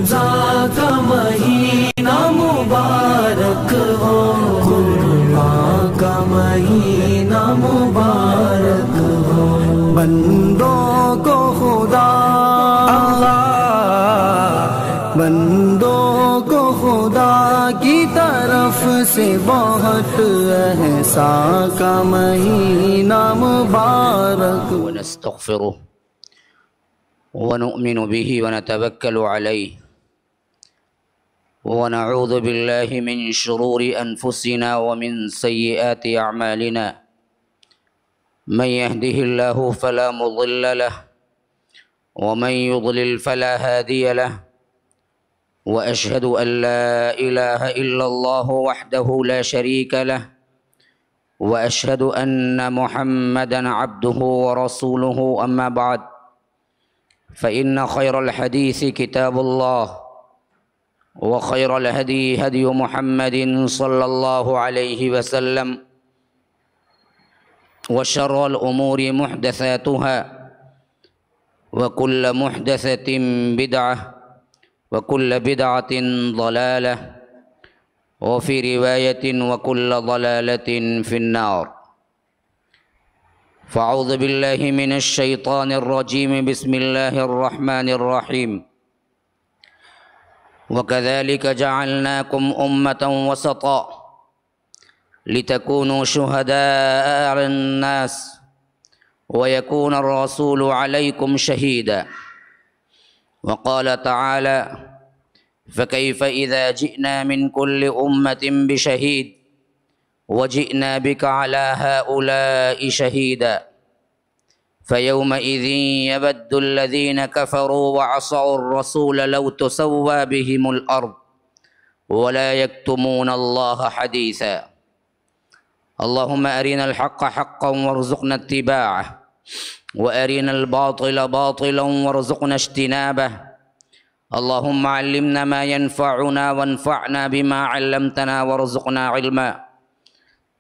رمضان کا مہینہ مبارک ہو، قربان کا مہینہ مبارک ہو، بندوں کو خدا بندوں کو خدا کی طرف سے بہت احسان کا مہینہ مبارک۔ ونستغفره ونؤمن به ونتوکل علیہ ونعوذ باللہ من شرور انفسنا ومن سیئات اعمالنا، من يهده الله فلا مضل له ومن يضلل فلا هادي له، وأشهد أن لا إله إلا الله وحده لا شريك له، وأشهد أن محمدًا عبده ورسوله، أما بعد فإن خير الحديث كتاب الله وخير الهدي هدي محمد صلى الله عليه وسلم، وشر الأمور محدثاتها وكل محدثة بدعة وكل بدعة ضلالة وفي رواية وكل ضلالة في النار۔ فأعوذ بالله من الشيطان الرجيم، بسم الله الرحمن الرحيم، وكذلك جعلناكم أمة وسطا لتكونوا شهداء على الناس ويكون الرسول عليكم شهيدا، وقال تعالى فكيف إذا جئنا من كل أمة بشهيد وجئنا بك على هؤلاء شهيدا، فيومئذ يود الذين كفروا وعصوا الرسول لو تسوى بهم الأرض ولا يكتمون الله حديثا، اللهم أرنا الحق حقا وارزقنا اتباعه وأرنا الباطل باطلا وارزقنا اجتنابه، اللهم علمنا ما ينفعنا وانفعنا بما علمتنا وارزقنا علما،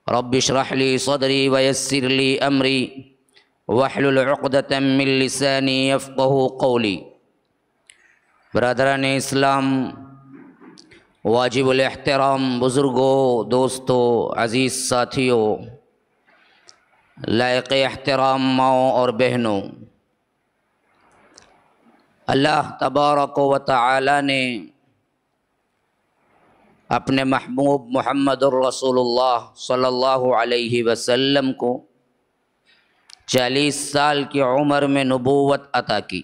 رب اشرح لي صدري ويسر لي أمري واحلل عقدة من لساني يفقه قولي۔ برادران اسلام، واجب الاحترام بزرگوں، دوستوں، عزیز ساتھیوں، لائق احترام ماؤں اور بہنوں، اللہ تبارک و تعالی نے اپنے محبوب محمد الرسول اللہ صلی اللہ علیہ وسلم کو 40 سال کی عمر میں نبوت عطا کی،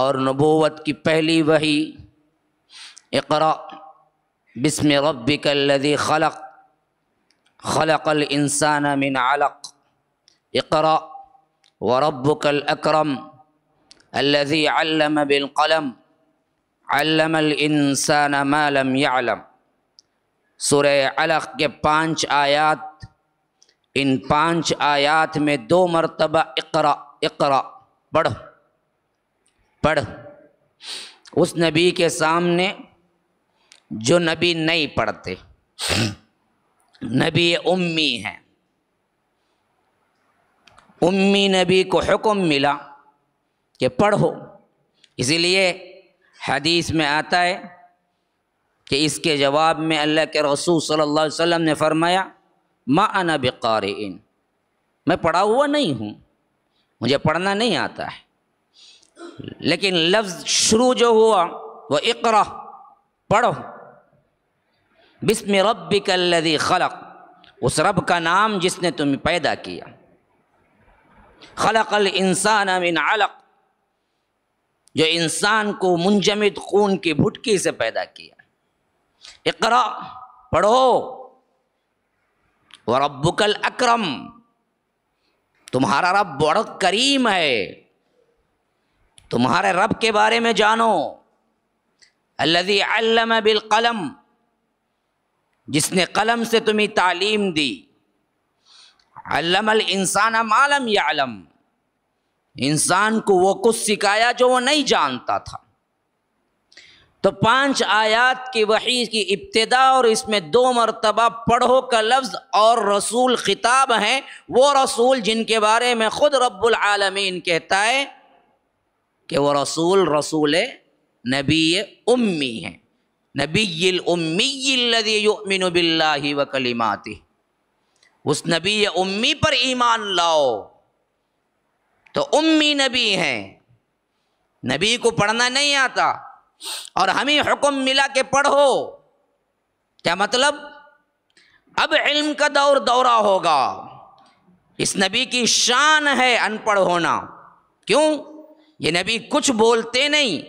اور نبوت کی پہلی وحی اقرأ بسم ربک الذی خلق خلق الانسان من علق اقرأ وربک الاکرم الذی علم بالقلم علم الانسان ما لم يعلم۔ سورہ علق کے 5 آیات، ان 5 آیات میں 2 مرتبہ اقرأ اقرأ پڑھ پڑھ، اس نبی کے سامنے جو نبی نہیں پڑھتے، نبی امی ہیں، امی نبی کو حکم ملا کہ پڑھو، اسی لیے حدیث میں آتا ہے کہ اس کے جواب میں اللہ کے رسول صلی اللہ علیہ وسلم نے فرمایا ما انا بقارئ، میں پڑھا ہوا نہیں ہوں، مجھے پڑھنا نہیں آتا ہے، لیکن لفظ شروع جو ہوا وہ اقرأ پڑھو، بسم ربک الذی خلق، اس رب کا نام جس نے تمہیں پیدا کیا، خلق الانسان من علق، جو انسان کو منجمد خون کی بھٹکی سے پیدا کیا، اقرأ پڑھو، وربک الاکرم، تمہارا رب بڑا کریم ہے، تمہارے رب کے بارے میں جانو، الذی علم بالقلم، جس نے قلم سے تمہیں تعلیم دی، علم الانسان ما لم یعلم، انسان کو وہ کچھ سکھایا جو وہ نہیں جانتا تھا۔ تو 5 آیات کی وحی کی ابتدا اور اس میں 2 مرتبہ پڑھو کا لفظ، اور رسول خطاب ہیں، وہ رسول جن کے بارے میں خود رب العالمین کہتا ہے کہ وہ رسول نبی امی ہیں، نبی الامی الذی یؤمن باللہ وکلماتہ، اس نبی امی پر ایمان لاؤ تو امی نبی ہیں، نبی کو پڑھنا نہیں آتا اور ہمیں حکم ملا کہ پڑھو، کیا مطلب؟ اب علم کا دورہ ہوگا، اس نبی کی شان ہے ان پڑھ ہونا، کیوں؟ یہ نبی کچھ بولتے نہیں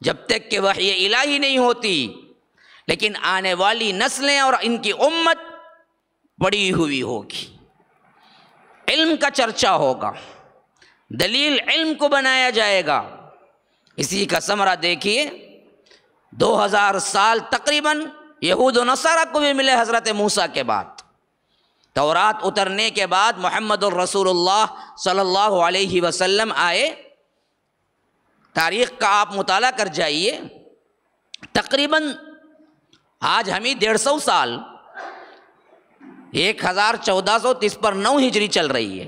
جب تک کہ وحی الہی نہیں ہوتی، لیکن آنے والی نسلیں اور ان کی امت پڑھی ہوئی ہوگی، علم کا چرچا ہوگا، دلیل علم کو بنایا جائے گا۔ اسی کا ثمرہ دیکھیے، 2000 سال تقریباً یہود و نصارہ کو بھی ملے حضرت موسیٰ کے بعد، تورات اترنے کے بعد محمد الرسول اللہ صلی اللہ علیہ وسلم آئے۔ تاریخ کا آپ مطالعہ کر جائیے، تقریباً آج ہمیں 150 سال 1430 پر 9 ہجری چل رہی ہے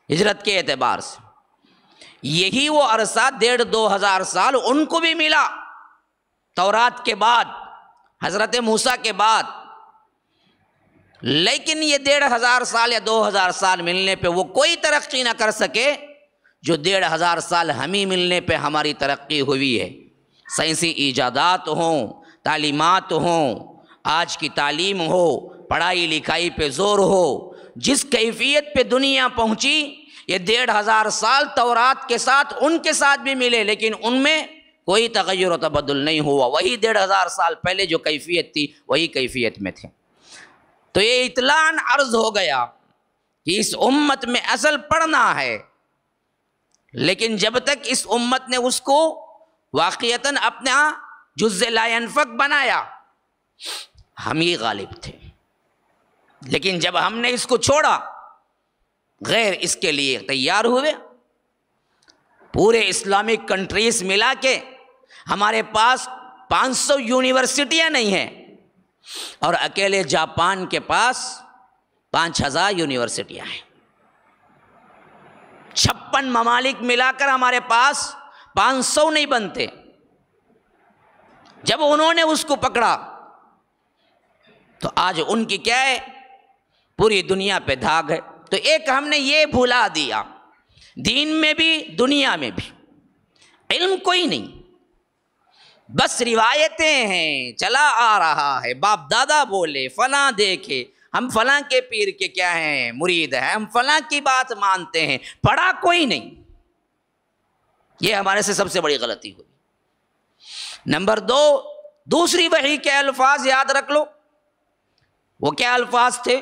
ہجرت کے اعتبار سے، یہی وہ عرصہ 1.5-2 سال ان کو بھی ملا تورات کے بعد، حضرت موسیٰ کے بعد، لیکن یہ 1.5 سال یا 2000 سال ملنے پہ وہ کوئی ترقی نہ کر سکے جو 1.5 سال ہمیں ملنے پہ ہماری ترقی ہوئی ہے۔ سائنسی ایجادات ہوں، تعلیمات ہوں، آج کی تعلیم ہو، پڑھائی لکھائی پہ زور ہو، جس کیفیت پہ دنیا پہنچی، یہ 1.5 سال تورات کے ساتھ ان کے ساتھ بھی ملے، لیکن ان میں کوئی تغیر و تبدل نہیں ہوا، وہی 1.5 سال پہلے جو کیفیت تھی وہی کیفیت میں تھے۔ تو یہ اطلاعاً عرض ہو گیا کہ اس امت میں اصل پڑھنا ہے، لیکن جب تک اس امت نے اس کو واقعتاً اپنا جزء لا ينفک بنایا، ہم ہی غالب تھے، لیکن جب ہم نے اس کو چھوڑا، غیر اس کے لیے تیار ہوئے، پورے اسلامک کنٹریز ملا کے ہمارے پاس 500 یونیورسٹیاں نہیں ہیں، اور اکیلے جاپان کے پاس 5000 یونیورسٹیاں ہیں۔ 56 ممالک ملا کر ہمارے پاس 500 نہیں بنتے۔ جب انہوں نے اس کو پکڑا تو آج ان کی کیا ہے؟ پوری دنیا پہ دھاگ ہے۔ تو ایک ہم نے یہ بھلا دیا، دین میں بھی دنیا میں بھی علم کوئی نہیں، بس روایتیں ہیں، چلا آ رہا ہے، باپ دادا بولے، فلاں دیکھے، ہم فلاں کے پیر کے کیا ہیں مرید ہیں، ہم فلاں کی بات مانتے ہیں، پڑھا کوئی نہیں۔ یہ ہمارے سے سب سے بڑی غلطی ہوئی۔ نمبر 2، دوسری وحی کے الفاظ یاد رکھ لو۔ وہ کیا الفاظ تھے؟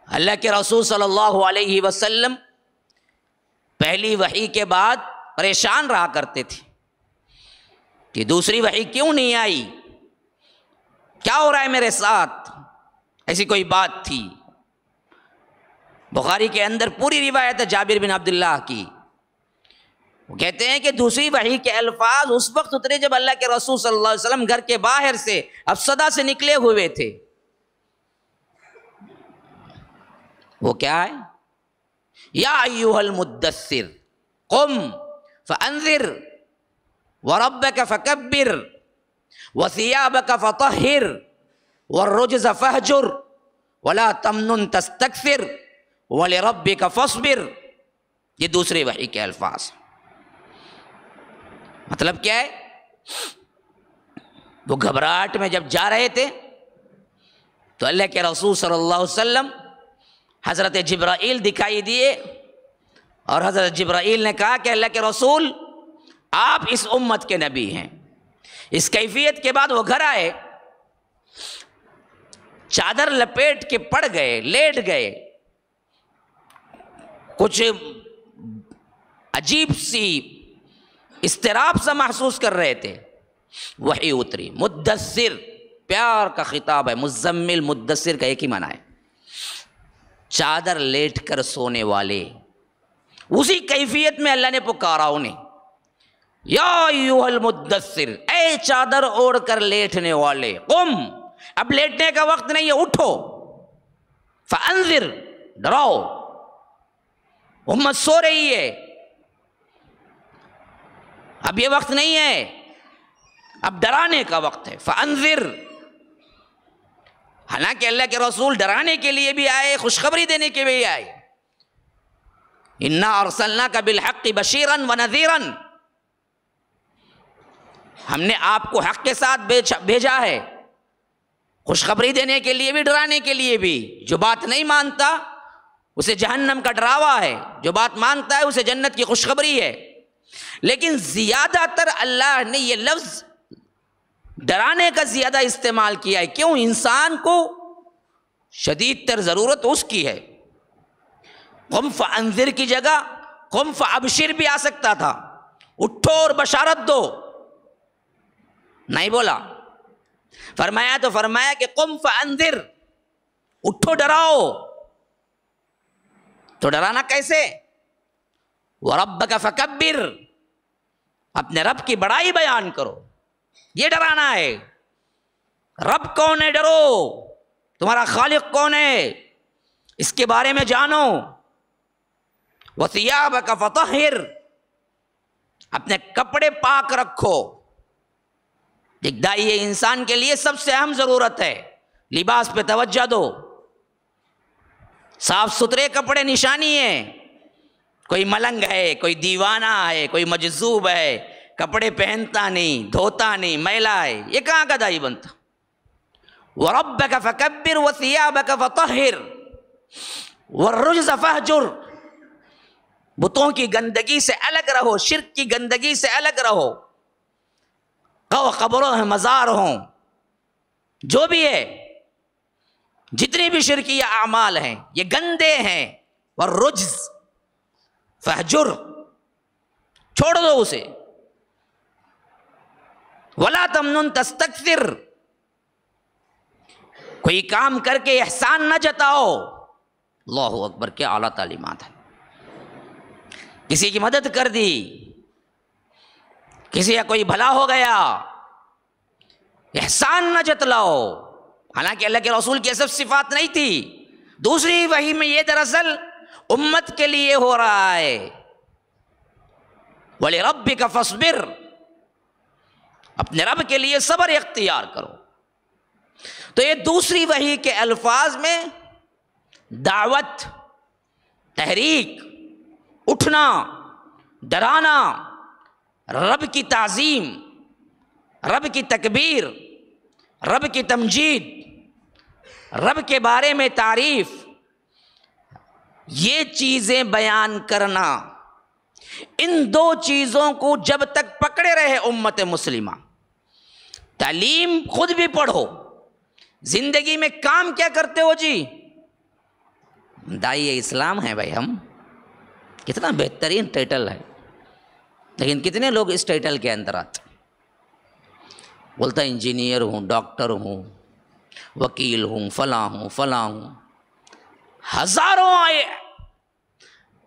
اللہ کے رسول صلی اللہ علیہ وسلم پہلی وحی کے بعد پریشان رہا کرتے تھے کہ دوسری وحی کیوں نہیں آئی، کیا ہو رہا ہے میرے ساتھ، ایسی کوئی بات تھی۔ بخاری کے اندر پوری روایت ہے جابر بن عبداللہ کی، وہ کہتے ہیں کہ دوسری وحی کے الفاظ اس وقت اترے جب اللہ کے رسول صلی اللہ علیہ وسلم گھر کے باہر سے افسدہ سے نکلے ہوئے تھے۔ وہ کیا ہے؟ یا ایھا المدثر قم فانذر وربک فکبر وثیابک فطہر والرجز فہجر ولا تمنن تستکثر ولربک فاصبر۔ یہ دوسری وحی کے الفاظ۔ مطلب کیا ہے؟ وہ گھبراہٹ میں جب جا رہے تھے تو اللہ کے رسول صلی اللہ علیہ وسلم حضرت جبرائیل دکھائی دیے، اور حضرت جبرائیل نے کہا کہ اللہ کے رسول آپ اس امت کے نبی ہیں۔ اس کیفیت کے بعد وہ گھر آئے، چادر لپیٹ کے پڑ گئے، لیٹ گئے، کچھ عجیب سی اضطراب سا محسوس کر رہے تھے۔ وحی اتری، مدثر پیار کا خطاب ہے، مزمل مدثر کا ایک ہی معنی ہے، چادر لیٹ کر سونے والے۔ اسی کیفیت میں اللہ نے پکارا انہیں، یا ایھا المدثر، اے چادر اوڑھ کر لیٹنے والے، قم، اب لیٹنے کا وقت نہیں ہے، اٹھو، فانذر، ڈراؤ، امت سو رہی ہے، اب یہ وقت نہیں ہے، اب ڈرانے کا وقت ہے. فانذر، حالانکہ اللہ کے رسول ڈرانے کے لیے بھی آئے، خوشخبری دینے کے لیے بھی آئے. انا ارسلناک بالحق بشیرا ونذیرا، ہم نے آپ کو حق کے ساتھ بھیجا ہے، خوشخبری دینے کے لیے بھی ڈرانے کے لیے بھی. جو بات نہیں مانتا اسے جہنم کا ڈراوا ہے، جو بات مانتا ہے اسے جنت کی خوشخبری ہے. لیکن زیادہ تر اللہ نے یہ لفظ ڈرانے کا زیادہ استعمال کیا ہے. کیوں؟ انسان کو شدید تر ضرورت اس کی ہے. قم فانذر کی جگہ قم فابشر بھی آ سکتا تھا، اٹھو اور بشارت دو، نہیں بولا. فرمایا تو فرمایا کہ قم فانذر، اٹھو ڈراؤ. تو ڈرانا کیسے؟ وَرَبَّكَ فَكَبِّرْ، اپنے رب کی بڑائی بیان کرو، یہ ڈرانا ہے. رب کون ہے ڈرو، تمہارا خالق کون ہے اس کے بارے میں جانو. وَثِيَابَكَ فَطَهِّرْ، اپنے کپڑے پاک رکھو. ایک دائی انسان کے لیے سب سے اہم ضرورت ہے، لباس پہ توجہ دو. صاف ستھرے کپڑے نشانی ہے. کوئی ملنگ ہے، کوئی دیوانہ ہے، کوئی مجذوب ہے، کپڑے پہنتا نہیں، دھوتا نہیں، میلا ہے، یہ کہاں کا دائی بنتا؟ وَرَبَّكَ فَكَبِّرْ وَثِيَابَكَ فَطَهِّرْ وَالرُّجْزَ فَاهْجُرْ، بتوں کی گندگی سے الگ رہو، شرک کی گندگی سے الگ رہو. قبروں ہیں، مزار ہوں، جو بھی ہے، جتنی بھی شرکی اعمال ہیں یہ گندے ہیں. والرجز فہجر، چھوڑ دو اسے. ولا تمنن تستکثر، کوئی کام کر کے احسان نہ جتاؤ. اللہ اکبر، کیا اعلیٰ تعلیمات ہیں. کسی کی مدد کر دی، کسی کا کوئی بھلا ہو گیا، احسان نہ جتلاؤ. حالانکہ اللہ کے رسول کی سب صفات نہیں تھی. دوسری وحی میں یہ دراصل امت کے لیے ہو رہا ہے. وَلِرَبِّكَ فَاصْبِرْ، اپنے رب کے لیے صبر اختیار کرو. تو یہ دوسری وحی کے الفاظ میں دعوت، تحریک، اٹھنا، ڈرانا، رب کی تعظیم، رب کی تکبیر، رب کی تمجید، رب کے بارے میں تعریف، یہ چیزیں بیان کرنا. ان دو چیزوں کو جب تک پکڑے رہے امت مسلمہ، تعلیم خود بھی پڑھو، زندگی میں کام کیا کرتے ہو جی؟ داعی اسلام ہیں بھائی ہم. کتنا بہترین ٹائٹل ہے، لیکن کتنے لوگ اس ٹائٹل کے اندر آتے؟ بولتا انجینئر ہوں، ڈاکٹر ہوں، وکیل ہوں، فلاں ہوں، فلاں ہوں. ہزاروں آئے،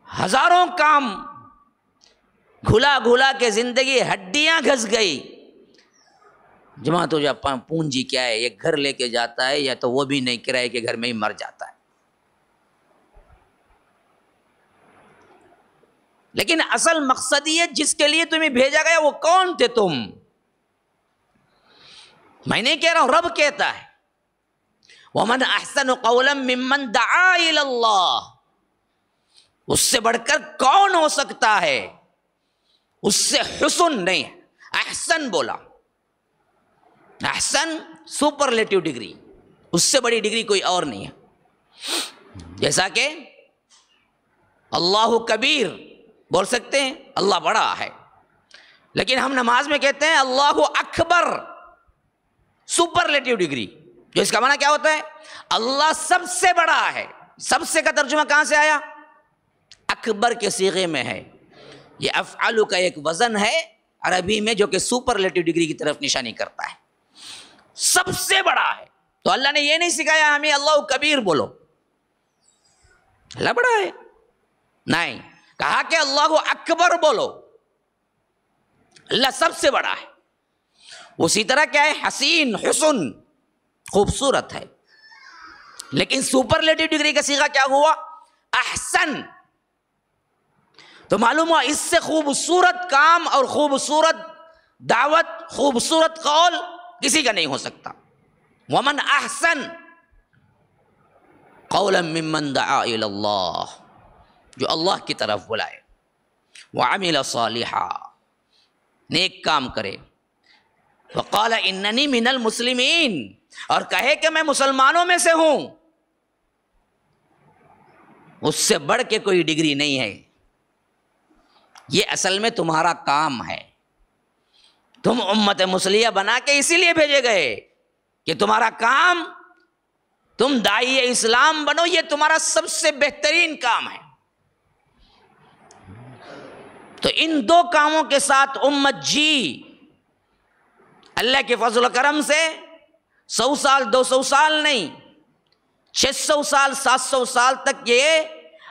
ہزاروں کام گھلا گھلا کے زندگی ہڈیاں گھس گئی. جمع تو جب پونجی کیا ہے، ایک گھر لے کے جاتا ہے یا تو وہ بھی نہیں، کرائے کے گھر میں ہی مر جاتا ہے. لیکن اصل مقصدیت جس کے لیے تمہیں بھیجا گیا وہ کون تھے تم؟ میں نہیں کہہ رہا ہوں، رب کہتا ہے وَمَنْ أَحْسَنُ قَوْلًا مِّمَّنْ دَعَا إِلَى اللَّهِ، اس سے بڑھ کر کون ہو سکتا ہے؟ اس سے حسن نہیں، احسن بولا. احسن سپرلیٹو ڈگری، اس سے بڑی ڈگری کوئی اور نہیں ہے. جیسا کہ اللہ کبیر بول سکتے ہیں، اللہ بڑا ہے، لیکن ہم نماز میں کہتے ہیں اللہ اکبر، سپرلیٹو ڈگری، جو اس کا معنی کیا ہوتا ہے؟ اللہ سب سے بڑا ہے. سب سے کا ترجمہ کہاں سے آیا؟ اکبر کے صیغے میں ہے. یہ افعل کا ایک وزن ہے عربی میں جو کہ سپرلیٹو ڈگری کی طرف نشانی کرتا ہے، سب سے بڑا ہے. تو اللہ نے یہ نہیں سکھایا ہمیں اللہ کبیر بولو، اللہ بڑا ہے، نہیں، کہا کہ اللہ اکبر بولو، اللہ سب سے بڑا ہے. اسی طرح کیا ہے؟ حسین، حسن، خوبصورت ہے. لیکن سپرلیٹو ڈگری کا صیغہ کیا ہوا؟ احسن. تو معلوم ہوا اس سے خوبصورت کام اور خوبصورت دعوت، خوبصورت قول کسی کا نہیں ہو سکتا. ومن احسن قولا ممن دعا الی اللہ، جو اللہ کی طرف بلائے، وعمل صالحا، نیک کام کرے، وقال اننی من المسلمین، اور کہے کہ میں مسلمانوں میں سے ہوں. اس سے بڑھ کے کوئی ڈگری نہیں ہے. یہ اصل میں تمہارا کام ہے. تم امت مسلیہ بنا کے اسی لیے بھیجے گئے کہ تمہارا کام، تم داعی اسلام بنو، یہ تمہارا سب سے بہترین کام ہے. تو ان دو کاموں کے ساتھ امت جی اللہ کے فضل و کرم سے 100 سال 200 سال نہیں، 600 سال 700 سال تک یہ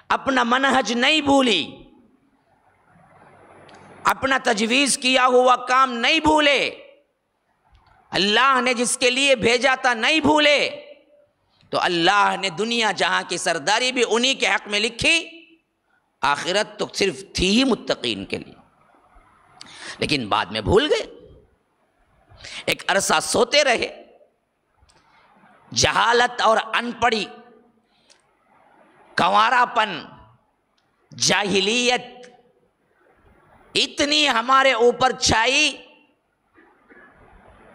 اپنا منہج نہیں بھولی، اپنا تجویز کیا ہوا کام نہیں بھولے، اللہ نے جس کے لیے بھیجا تھا نہیں بھولے. تو اللہ نے دنیا جہاں کی سرداری بھی انہی کے حق میں لکھی، آخرت تو صرف تھی ہی متقین کے لیے. لیکن بعد میں بھول گئے، ایک عرصہ سوتے رہے. جہالت اور ان پڑھی، کنوارا پن، جاہلیت اتنی ہمارے اوپر چھائی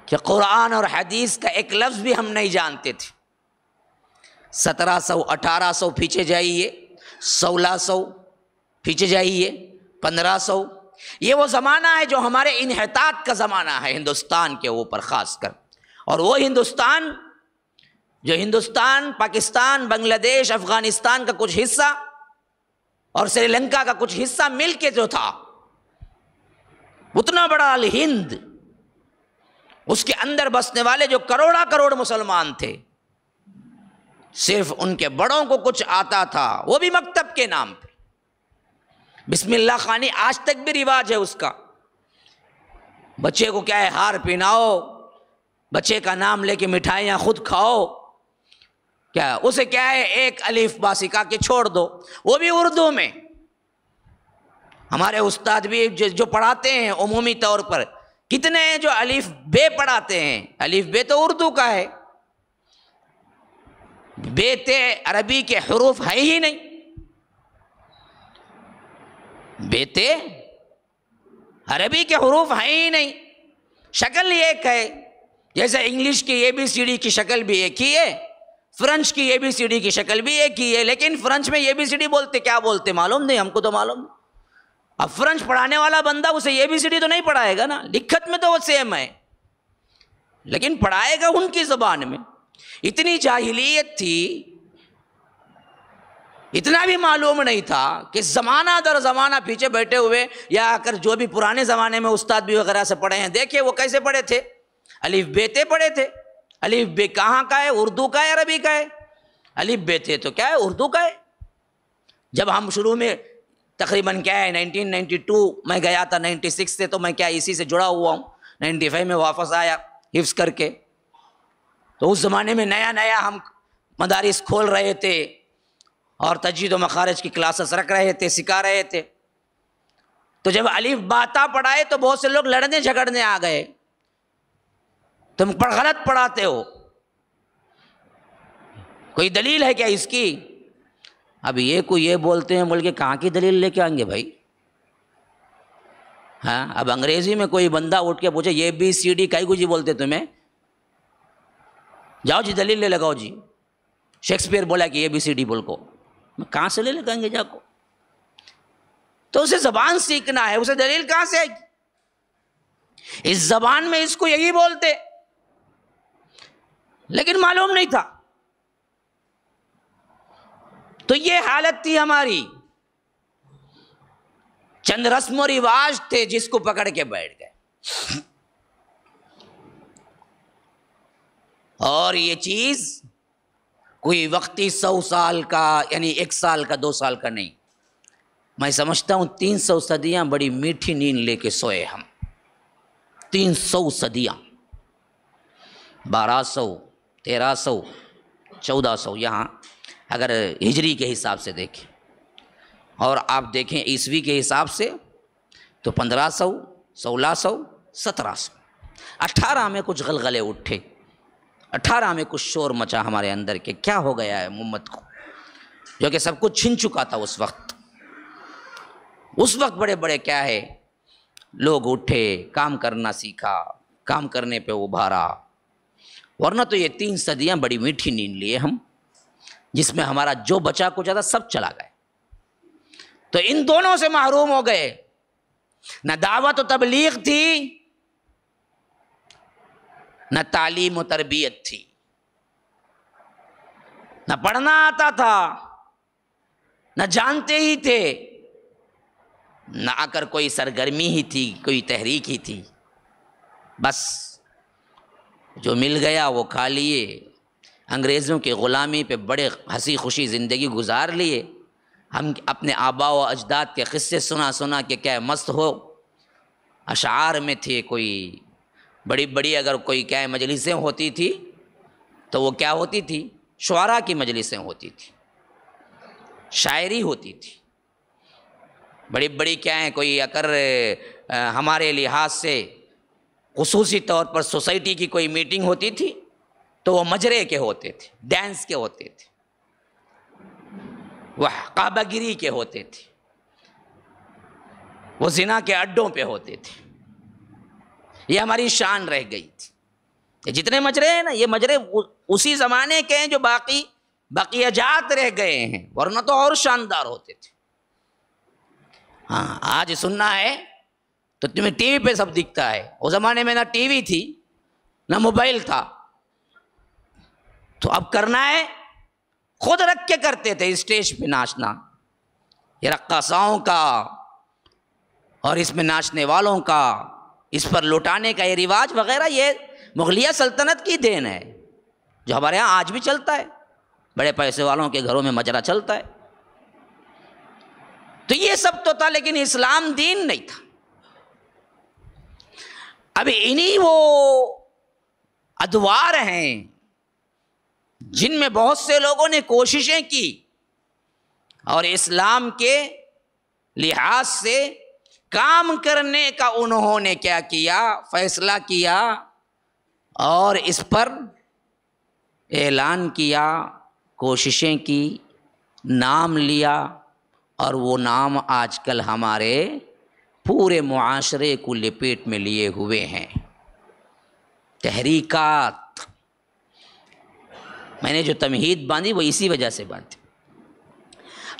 کہ قرآن اور حدیث کا ایک لفظ بھی ہم نہیں جانتے تھے. 1700 1800 پیچھے جائیے، 1600 پیچھے جائیے، 1500. یہ وہ زمانہ ہے جو ہمارے انحطاط کا زمانہ ہے ہندوستان کے اوپر خاص کر. اور وہ ہندوستان جو ہندوستان، پاکستان، بنگلہ دیش، افغانستان کا کچھ حصہ اور سری لنکا کا کچھ حصہ مل کے جو تھا، اتنا بڑا الہند، اس کے اندر بسنے والے جو کروڑا کروڑ مسلمان تھے، صرف ان کے بڑوں کو کچھ آتا تھا، وہ بھی مکتب کے نام پہ. بسم اللہ خوانی آج تک بھی رواج ہے اس کا. بچے کو کیا ہے، ہار پہناؤ، بچے کا نام لے کے مٹھائیاں خود کھاؤ، کیا اسے کیا ہے ایک الف با سکھا کے چھوڑ دو، وہ بھی اردو میں. ہمارے استاد بھی جو پڑھاتے ہیں عمومی طور پر، کتنے ہیں جو الف بے پڑھاتے ہیں. الف بے تو اردو کا ہے، بے تے عربی کے حروف ہے ہی نہیں. بے تے عربی کے حروف ہیں ہی نہیں. شکل ایک ہے، جیسے انگلش کی ABCD کی شکل بھی ایک ہی ہے، فرنچ کی ABCD کی شکل بھی ایک ہی ہے. لیکن فرنچ میں ABCD بولتے کیا بولتے معلوم نہیں، ہم کو تو معلوم نہیں. اب فرنچ پڑھانے والا بندہ اسے ABCD تو نہیں پڑھائے گا نا، لکھت میں تو وہ سیم ہے، لیکن پڑھائے گا ان کی زبان میں. اتنی جاہلیت تھی، اتنا بھی معلوم نہیں تھا کہ زمانہ در زمانہ پیچھے بیٹھے ہوئے یا اگر جو بھی پرانے زمانے میں استاد بھی وغیرہ سے پڑھے ہیں، دیکھیں وہ کیسے پڑھے تھے. الف بیتے پڑھے تھے. الف بے کہاں کا ہے، اردو کا ہے عربی کا ہے؟ الف بیتے تو کیا ہے، اردو کا ہے. جب ہم شروع میں تقریباً کیا ہے 1992 میں گیا تھا، 96 سے تو میں کیا اسی سے جڑا ہوا ہوں، 95 میں واپس آیا حفظ کر کے. تو اس زمانے میں نیا نیا ہم مدارس کھول رہے تھے اور تجوید و مخارج کی کلاسز رکھ رہے تھے، سکھا رہے تھے. تو جب الف باتا پڑھائے تو بہت سے لوگ لڑنے جھگڑنے آ گئے، تم غلط پڑھاتے ہو، کوئی دلیل ہے کیا اس کی؟ اب یہ کوئی یہ بولتے ہیں، بول کے کہاں کی دلیل لے کے آئیں گے بھائی؟ ہاں، اب انگریزی میں کوئی بندہ اٹھ کے پوچھے ABCD کائی کو جی بولتے تمہیں، جاؤ جی دلیل لے لگاؤ جی. شیکسپیئر بولا کہ ABCD بول کو، کہاں سے لے لگائیں گے جا کو؟ تو اسے زبان سیکھنا ہے، اسے دلیل کہاں سے آئے گی؟ اس زبان میں اس کو یہی بولتے، لیکن معلوم نہیں تھا. تو یہ حالت تھی ہماری. چند رسم و رواج تھے جس کو پکڑ کے بیٹھ گئے. اور یہ چیز کوئی وقتی 100 سال کا یعنی 1 سال کا 2 سال کا نہیں. میں سمجھتا ہوں 300 صدیاں بڑی میٹھی نیند لے کے سوئے ہم. 300 صدیاں، 1200 1300 1400 یہاں اگر ہجری کے حساب سے دیکھیں، اور آپ دیکھیں عیسوی کے حساب سے تو 1500 1600 1700 18 میں کچھ غلغلے اٹھے، 18 میں کچھ شور مچا ہمارے اندر کہ کیا ہو گیا ہے محمد کو، جو کہ سب کچھ چھن چکا تھا اس وقت بڑے بڑے کیا ہے لوگ اٹھے، کام کرنا سیکھا، کام کرنے پہ ابھارا، ورنہ تو یہ 3 صدیاں بڑی میٹھی نیند لیے ہم، جس میں ہمارا جو بچا کچھ تھا سب چلا گئے۔ تو ان دونوں سے محروم ہو گئے، نہ دعوت و تبلیغ تھی، نہ تعلیم و تربیت تھی، نہ پڑھنا آتا تھا، نہ جانتے ہی تھے، نہ آ کر کوئی سرگرمی ہی تھی، کوئی تحریک ہی تھی، بس جو مل گیا وہ کھا لیے، انگریزوں کی غلامی پہ بڑے ہنسی خوشی زندگی گزار لیے۔ ہم اپنے آباء و اجداد کے قصے سنا کہ کیا مست ہو، اشعار میں تھے، کوئی بڑی بڑی اگر کوئی کیا مجلسیں ہوتی تھی تو وہ کیا ہوتی تھی، شعراء کی مجلسیں ہوتی تھی، شاعری ہوتی تھی، بڑی بڑی کیا ہیں کوئی اگر ہمارے لحاظ سے خصوصی طور پر سوسائٹی کی کوئی میٹنگ ہوتی تھی تو وہ مجرے کے ہوتے تھے، ڈانس کے ہوتے تھے، وہ کعبہ گیری کے ہوتے تھے، وہ زنا کے اڈوں پہ ہوتے تھے۔ یہ ہماری شان رہ گئی تھی۔ یہ جتنے مجرے ہیں نا، یہ مجرے اسی زمانے کے ہیں جو بقیجات رہ گئے ہیں، ورنہ تو اور شاندار ہوتے تھے۔ ہاں آج سننا ہے تو تمہیں ٹی وی پہ سب دکھتا ہے، اس زمانے میں نہ ٹی وی تھی نہ موبائل تھا، تو اب کرنا ہے خود رکھ کے کرتے تھے اسٹیج پہ ناچنا، یہ رقاصاؤں کا اور اس میں ناچنے والوں کا، اس پر لوٹانے کا یہ رواج وغیرہ، یہ مغلیہ سلطنت کی دین ہے، جو ہمارے ہاں آج بھی چلتا ہے، بڑے پیسے والوں کے گھروں میں مجرا چلتا ہے۔ تو یہ سب تو تھا، لیکن اسلام دین نہیں تھا۔ اب انہی وہ ادوار ہیں جن میں بہت سے لوگوں نے کوششیں کی اور اسلام کے لحاظ سے کام کرنے کا انہوں نے کیا کیا، فیصلہ کیا اور اس پر اعلان کیا، کوششیں کی، نام لیا، اور وہ نام آج کل ہمارے پورے معاشرے کو لپیٹ میں لیے ہوئے ہیں، تحریکات۔ میں نے جو تمہید باندھی وہ اسی وجہ سے باندھی۔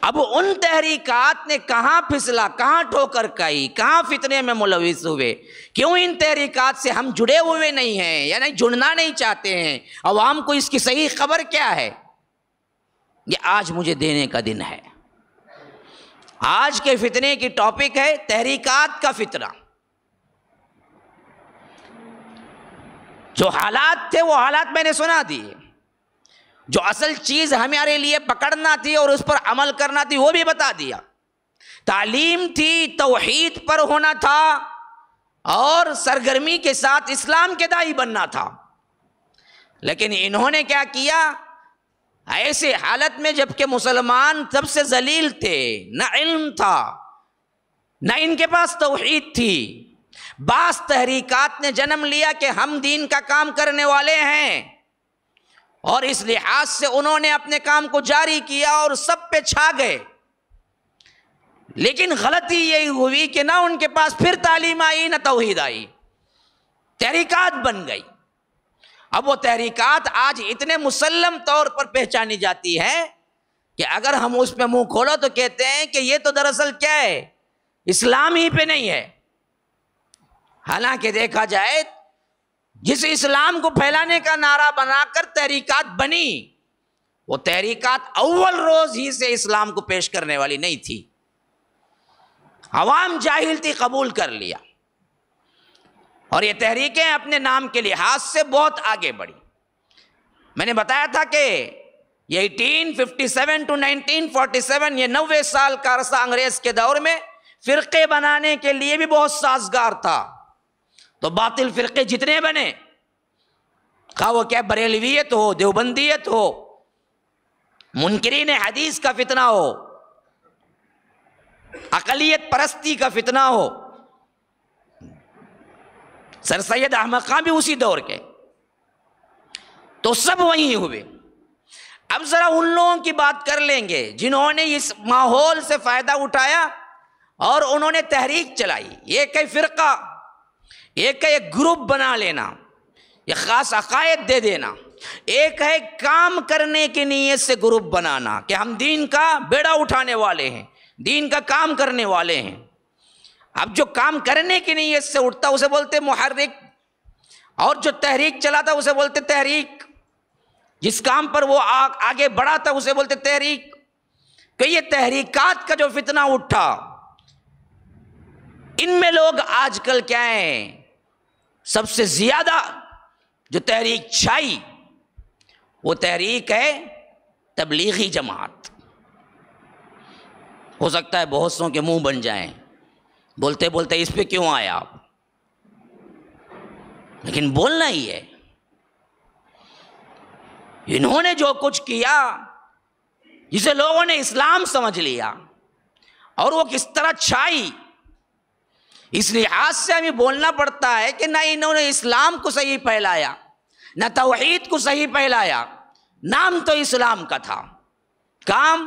اب ان تحریکات نے کہاں پھسلا، کہاں ٹھوکر کھائی، کہاں فتنے میں ملوث ہوئے، کیوں ان تحریکات سے ہم جڑے ہوئے نہیں ہیں، یعنی جڑنا نہیں چاہتے ہیں، عوام کو اس کی صحیح خبر کیا ہے، یہ آج مجھے دینے کا دن ہے۔ آج کے فتنے کی ٹاپک ہے تحریکات کا فتنہ۔ جو حالات تھے وہ حالات میں نے سنا دیے، جو اصل چیز ہمارے لیے پکڑنا تھی اور اس پر عمل کرنا تھی وہ بھی بتا دیا۔ تعلیم تھی، توحید پر ہونا تھا اور سرگرمی کے ساتھ اسلام کے داعی بننا تھا، لیکن انہوں نے کیا کیا، ایسے حالت میں جبکہ مسلمان سب سے ذلیل تھے، نہ علم تھا نہ ان کے پاس توحید تھی، بعض تحریکات نے جنم لیا کہ ہم دین کا کام کرنے والے ہیں، اور اس لحاظ سے انہوں نے اپنے کام کو جاری کیا اور سب پہ چھا گئے۔ لیکن غلطی یہی ہوئی کہ نہ ان کے پاس پھر تعلیم آئی نہ توحید آئی، تحریکات بن گئی۔ اب وہ تحریکات آج اتنے مسلم طور پر پہچانی جاتی ہے کہ اگر ہم اس پہ منہ کھولو تو کہتے ہیں کہ یہ تو دراصل کیا ہے، اسلام ہی پہ نہیں ہے۔ حالانکہ دیکھا جائے جس اسلام کو پھیلانے کا نعرہ بنا کر تحریکات بنی، وہ تحریکات اول روز ہی سے اسلام کو پیش کرنے والی نہیں تھی، عوام جاہل تھی، قبول کر لیا، اور یہ تحریکیں اپنے نام کے لحاظ سے بہت آگے بڑھی۔ میں نے بتایا تھا کہ یہ 1857 to 1947 یہ 90 سال کا عرصہ انگریز کے دور میں فرقے بنانے کے لیے بھی بہت سازگار تھا۔ تو باطل فرقے جتنے بنے، خواہ وہ کیا بریلویت ہو، دیوبندیت ہو، منکرین حدیث کا فتنہ ہو، اقلیت پرستی کا فتنہ ہو. سر سید احمد خان بھی اسی دور کے، تو سب وہیں ہوئے. اب ذرا ان لوگوں کی بات کر لیں گے جنہوں نے اس ماحول سے فائدہ اٹھایا اور انہوں نے تحریک چلائی. ایک ہے فرقہ، ایک ہے گروپ بنا لینا، یہ خاص عقائد دے دینا. ایک ہے کام کرنے کی نیت سے گروپ بنانا کہ ہم دین کا بیڑا اٹھانے والے ہیں، دین کا کام کرنے والے ہیں. اب جو کام کرنے کی نیت سے اٹھتا اسے بولتے محرک، اور جو تحریک چلاتا اسے بولتے تحریک. جس کام پر وہ آگے بڑھا تھا اسے بولتے تحریک. کہ یہ تحریکات کا جو فتنہ اٹھا، ان میں لوگ آج کل کیا ہیں، سب سے زیادہ جو تحریک چھائی وہ تحریک ہے تبلیغی جماعت. ہو سکتا ہے بہت سوں کے منہ بن جائیں بولتے بولتے اس پہ کیوں آیا آپ، لیکن بولنا ہی ہے. انہوں نے جو کچھ کیا، جسے لوگوں نے اسلام سمجھ لیا، اور وہ کس طرح چھائی، اس لحاظ سے ہمیں بولنا پڑتا ہے کہ نہ انہوں نے اسلام کو صحیح پھیلایا، نہ توحید کو صحیح پھیلایا. نام تو اسلام کا تھا، کام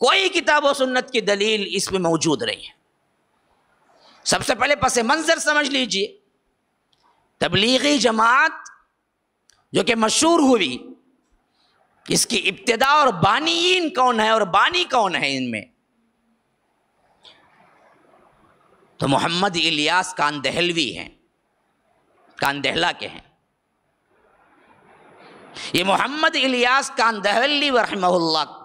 کوئی کتاب و سنت کی دلیل اس میں موجود نہیں ہے. سب سے پہلے پس منظر سمجھ لیجئے. تبلیغی جماعت جو کہ مشہور ہوئی، اس کی ابتدا اور بانیین کون ہے اور بانی کون ہے ان میں؟ تو محمد الیاس کاندہلوی ہیں، کاندہلہ کے ہیں. یہ محمد الیاس کاندہلوی رحمہ اللہ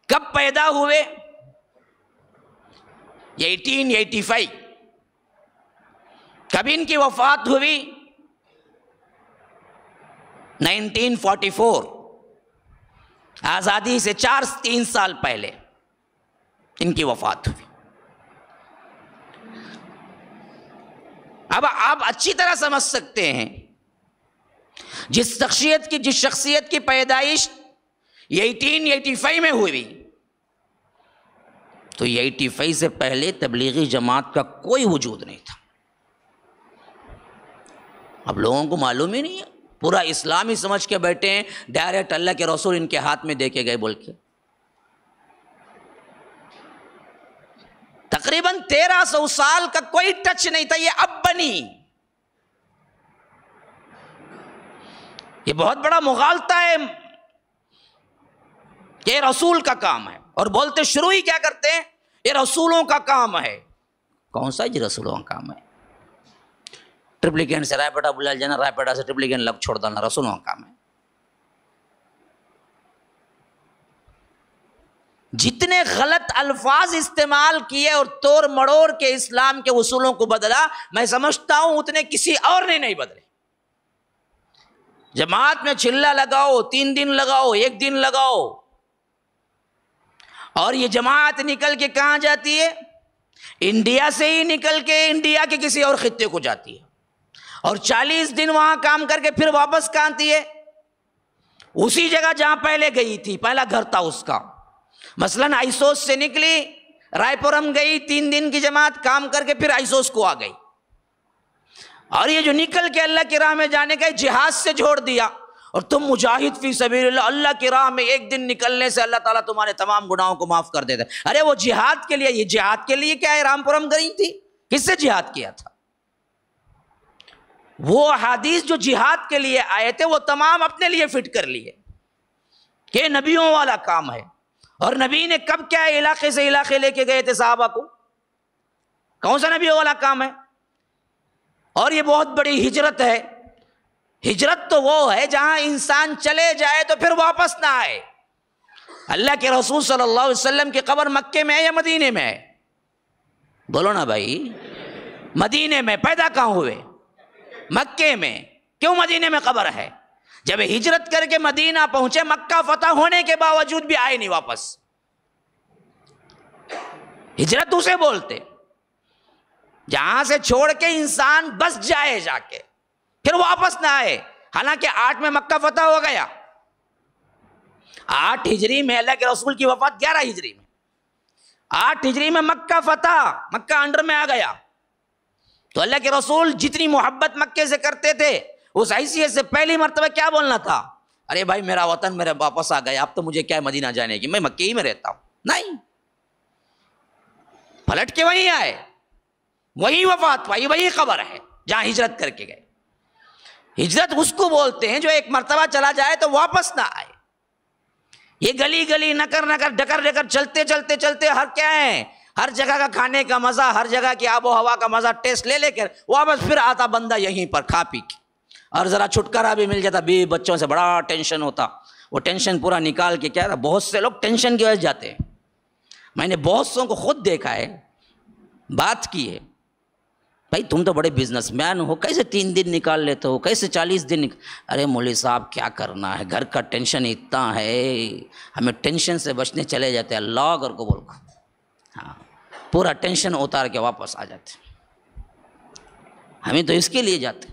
کب پیدا ہوئے؟ 1885. کب ان کی وفات ہوئی؟ 1944. آزادی سے 3 سال پہلے ان کی وفات ہوئی. اب آپ اچھی طرح سمجھ سکتے ہیں جس شخصیت کی پیدائش 1885 میں ہوئی، تو 85 سے پہلے تبلیغی جماعت کا کوئی وجود نہیں تھا. اب لوگوں کو معلوم ہی نہیں ہے، پورا اسلامی سمجھ کے بیٹھے ہیں، ڈائریکٹ اللہ کے رسول ان کے ہاتھ میں دے کے گئے بول کے. تقریباً 1300 سال کا کوئی ٹچ نہیں تھا، یہ اب بنی. یہ بہت بڑا مغالطہ ہے کہ یہ رسول کا کام ہے، اور بولتے شروع ہی کیا کرتے ہیں، یہ رسولوں کا کام ہے. کون سا جی رسولوں کا کام ہے؟ ٹرپلیکینٹ سے رائے پیٹا بلا جانا، رائے پیٹا سے ٹرپلیکینٹ لگ چھوڑ دینا، رسولوں کا کام ہے. جتنے غلط الفاظ استعمال کیے اور توڑ مڑوڑ کے اسلام کے اصولوں کو بدلا، میں سمجھتا ہوں اتنے کسی اور نے نہیں بدلے. جماعت میں چلا لگاؤ، 3 دن لگاؤ، 1 دن لگاؤ، اور یہ جماعت نکل کے کہاں جاتی ہے؟ انڈیا سے ہی نکل کے انڈیا کے کسی اور خطے کو جاتی ہے، اور 40 دن وہاں کام کر کے پھر واپس کہاں آتی ہے؟ اسی جگہ جہاں پہلے گئی تھی، پہلا گھر تھا اس کا. مثلاً آئیسوس سے نکلی، رائے پورم گئی، 3 دن کی جماعت کام کر کے پھر آئیسوس کو آ گئی. اور یہ جو نکل کے اللہ کی راہ میں جانے کا جہاد سے جوڑ دیا، اور تم مجاہد فی سبیل اللہ، اللہ کی راہ میں 1 دن نکلنے سے اللہ تعالیٰ تمہارے تمام گناہوں کو معاف کر دیتا ہے. ارے وہ جہاد کے لیے، یہ جہاد کے لیے کیا ہے رام پورم گئی تھی؟ کس سے جہاد کیا تھا؟ وہ حدیث جو جہاد کے لیے آئے تھے وہ تمام اپنے لیے فٹ کر لیے کہ نبیوں والا کام ہے. اور نبی نے کب کیا علاقے سے علاقے لے کے گئے تھے صحابہ کو؟ کون سا نبیوں والا کام ہے؟ اور یہ بہت بڑی ہجرت ہے. ہجرت تو وہ ہے جہاں انسان چلے جائے تو پھر واپس نہ آئے. اللہ کے رسول صلی اللہ علیہ وسلم کی قبر مکے میں ہے یا مدینے میں ہے؟ بولو نا بھائی. مدینے میں. پیدا کہاں ہوئے؟ مکے میں. کیوں مدینے میں قبر ہے؟ جب ہجرت کر کے مدینہ پہنچے، مکہ فتح ہونے کے باوجود بھی آئے نہیں واپس. ہجرت اسے بولتے جہاں سے چھوڑ کے انسان بس جائے جا کے پھر واپس نہ آئے. حالانکہ 8 میں مکہ فتح ہو گیا، 8 ہجری میں اللہ کے رسول کی وفات 11 ہجری میں. 8 ہجری میں مکہ فتح، مکہ انڈر میں آ گیا. تو اللہ کے رسول جتنی محبت مکے سے کرتے تھے اس حیثیت سے پہلی مرتبہ کیا بولنا تھا؟ ارے بھائی میرا وطن میرے واپس آ گیا، اب تو مجھے کیا مدینہ جانے کی، میں مکے ہی میں رہتا ہوں. نہیں، پلٹ کے وہیں آئے، وہی وفات پائی، وہی قبر ہے جہاں ہجرت کر کے گئے. ہجرت اس کو بولتے ہیں جو ایک مرتبہ چلا جائے تو واپس نہ آئے. یہ گلی گلی نکر نکر ڈکر ڈکر چلتے چلتے چلتے ہر کیا ہے، ہر جگہ کا کھانے کا مزہ، ہر جگہ کی آب و ہوا کا مزہ ٹیسٹ لے کر واپس پھر آتا بندہ یہیں پر کھا پی کے، اور ذرا چھٹکارا بھی مل جاتا. بیوی بچوں سے بڑا ٹینشن ہوتا، وہ ٹینشن پورا نکال کے کیا تھا. بہت سے لوگ ٹینشن کی وجہ سے جاتے ہیں. میں نے بہت سوں کو خود دیکھا ہے، بات کی ہے، بھائی تم تو بڑے بزنس مین ہو، کیسے 3 دن نکال لیتے ہو، کیسے 40 دن ارے مولوی صاحب کیا کرنا ہے، گھر کا ٹینشن اتنا ہے، ہمیں ٹینشن سے بچنے چلے جاتے ہیں. اللہ اگر کو بول، ہاں پورا ٹینشن اتار کے واپس آ جاتے. ہمیں تو اس کے لیے جاتے.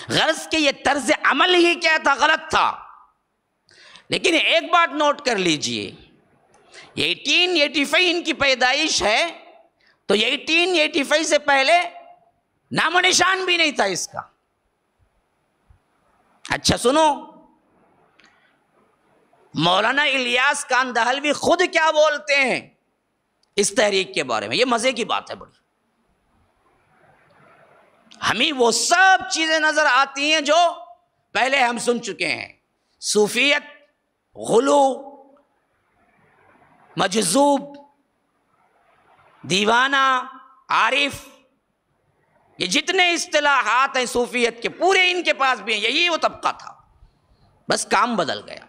غرض کہ یہ طرز عمل ہی کیا تھا، غلط تھا. لیکن ایک بات نوٹ کر لیجئے، 1885 ان کی پیدائش ہے، تو 1885 سے پہلے نام و نشان بھی نہیں تھا اس کا. اچھا سنو، مولانا الیاس کان دہلوی خود کیا بولتے ہیں اس تحریک کے بارے میں. یہ مزے کی بات ہے بڑی. ہمیں وہ سب چیزیں نظر آتی ہیں جو پہلے ہم سن چکے ہیں. صوفیت، غلو، مجذوب، دیوانہ، عارف، یہ جتنے اصطلاحات ہیں صوفیت کے پورے ان کے پاس بھی ہیں. یہی وہ طبقہ تھا، بس کام بدل گیا.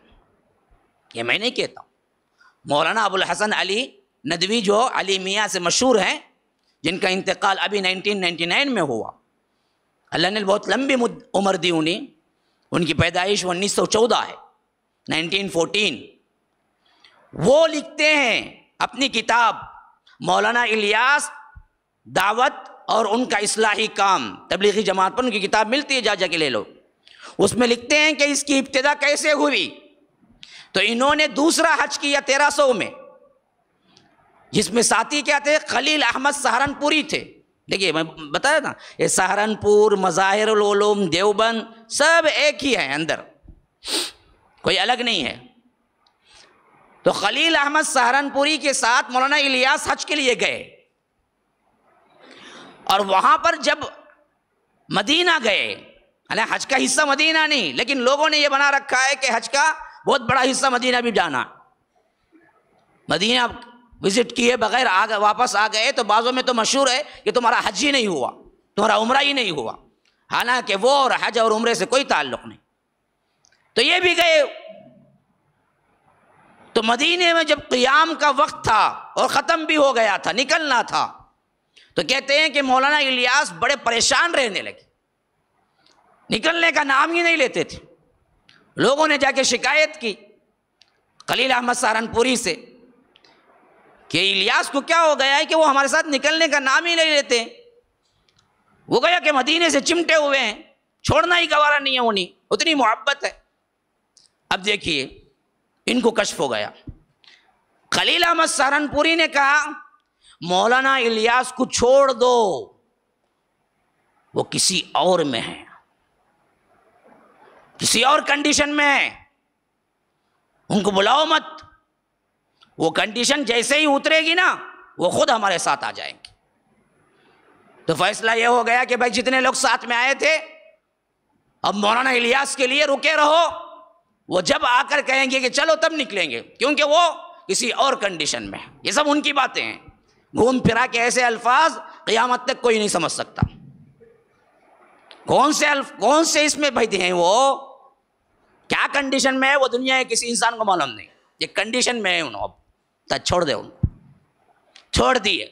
یہ میں نہیں کہتا ہوں. مولانا ابو الحسن علی ندوی جو علی میاں سے مشہور ہیں، جن کا انتقال ابھی 1999 میں ہوا، اللہ نے بہت لمبی عمر دی انہیں. ان کی پیدائش 1914 ہے، 1914. وہ لکھتے ہیں اپنی کتاب مولانا الیاس دعوت اور ان کا اصلاحی کام، تبلیغی جماعت پر ان کی کتاب ملتی ہے، جا کے لے لو. اس میں لکھتے ہیں کہ اس کی ابتدا کیسے ہوئی. تو انہوں نے دوسرا حج کیا 1300 میں، جس میں ساتھی کیا تھے، خلیل احمد سہارنپوری تھے. دیکھیے میں بتایا تھا، یہ سہارنپور، مظاہر العلوم، دیوبند سب ایک ہی ہیں اندر، کوئی الگ نہیں ہے. تو خلیل احمد سہارنپوری کے ساتھ مولانا الیاس حج کے لیے گئے، اور وہاں پر جب مدینہ گئے، حج کا حصہ مدینہ نہیں، لیکن لوگوں نے یہ بنا رکھا ہے کہ حج کا بہت بڑا حصہ مدینہ بھی جانا. مدینہ وزٹ کیے بغیر واپس آ گئے تو بعضوں میں تو مشہور ہے کہ تمہارا حج ہی نہیں ہوا، تمہارا عمرہ ہی نہیں ہوا، حالانکہ وہ اور حج اور عمرے سے کوئی تعلق نہیں. تو یہ بھی گئے. تو مدینے میں جب قیام کا وقت تھا اور ختم بھی ہو گیا تھا، نکلنا تھا، تو کہتے ہیں کہ مولانا الیاس بڑے پریشان رہنے لگے، نکلنے کا نام ہی نہیں لیتے تھے. لوگوں نے جا کے شکایت کی خلیل احمد سہارنپوری سے کہ الیاس کو کیا ہو گیا ہے کہ وہ ہمارے ساتھ نکلنے کا نام ہی نہیں لیتے. وہ گیا کہ مدینے سے چمٹے ہوئے ہیں، چھوڑنا ہی گوارا نہیں ہے انہیں، اتنی محبت ہے. اب دیکھیے ان کو کشف ہو گیا. خلیل احمد سہارنپوری نے کہا مولانا الیاس کو چھوڑ دو، وہ کسی اور میں ہے، کسی اور کنڈیشن میں ہے، ان کو بلاؤ مت. وہ کنڈیشن جیسے ہی اترے گی نا وہ خود ہمارے ساتھ آ جائیں گے. تو فیصلہ یہ ہو گیا کہ بھائی جتنے لوگ ساتھ میں آئے تھے اب مولانا الیاس کے لیے رکے رہو، وہ جب آ کر کہیں گے کہ چلو تب نکلیں گے، کیونکہ وہ کسی اور کنڈیشن میں ہے. یہ سب ان کی باتیں ہیں، گھوم پھرا کے ایسے الفاظ قیامت تک کوئی نہیں سمجھ سکتا. کون سے اس میں بھائی ہیں، وہ کیا کنڈیشن میں ہے وہ دنیا کے کسی انسان کو معلوم نہیں. یہ کنڈیشن میں ہے انہوں، اب چھوڑ دے، ان چھوڑ دیے.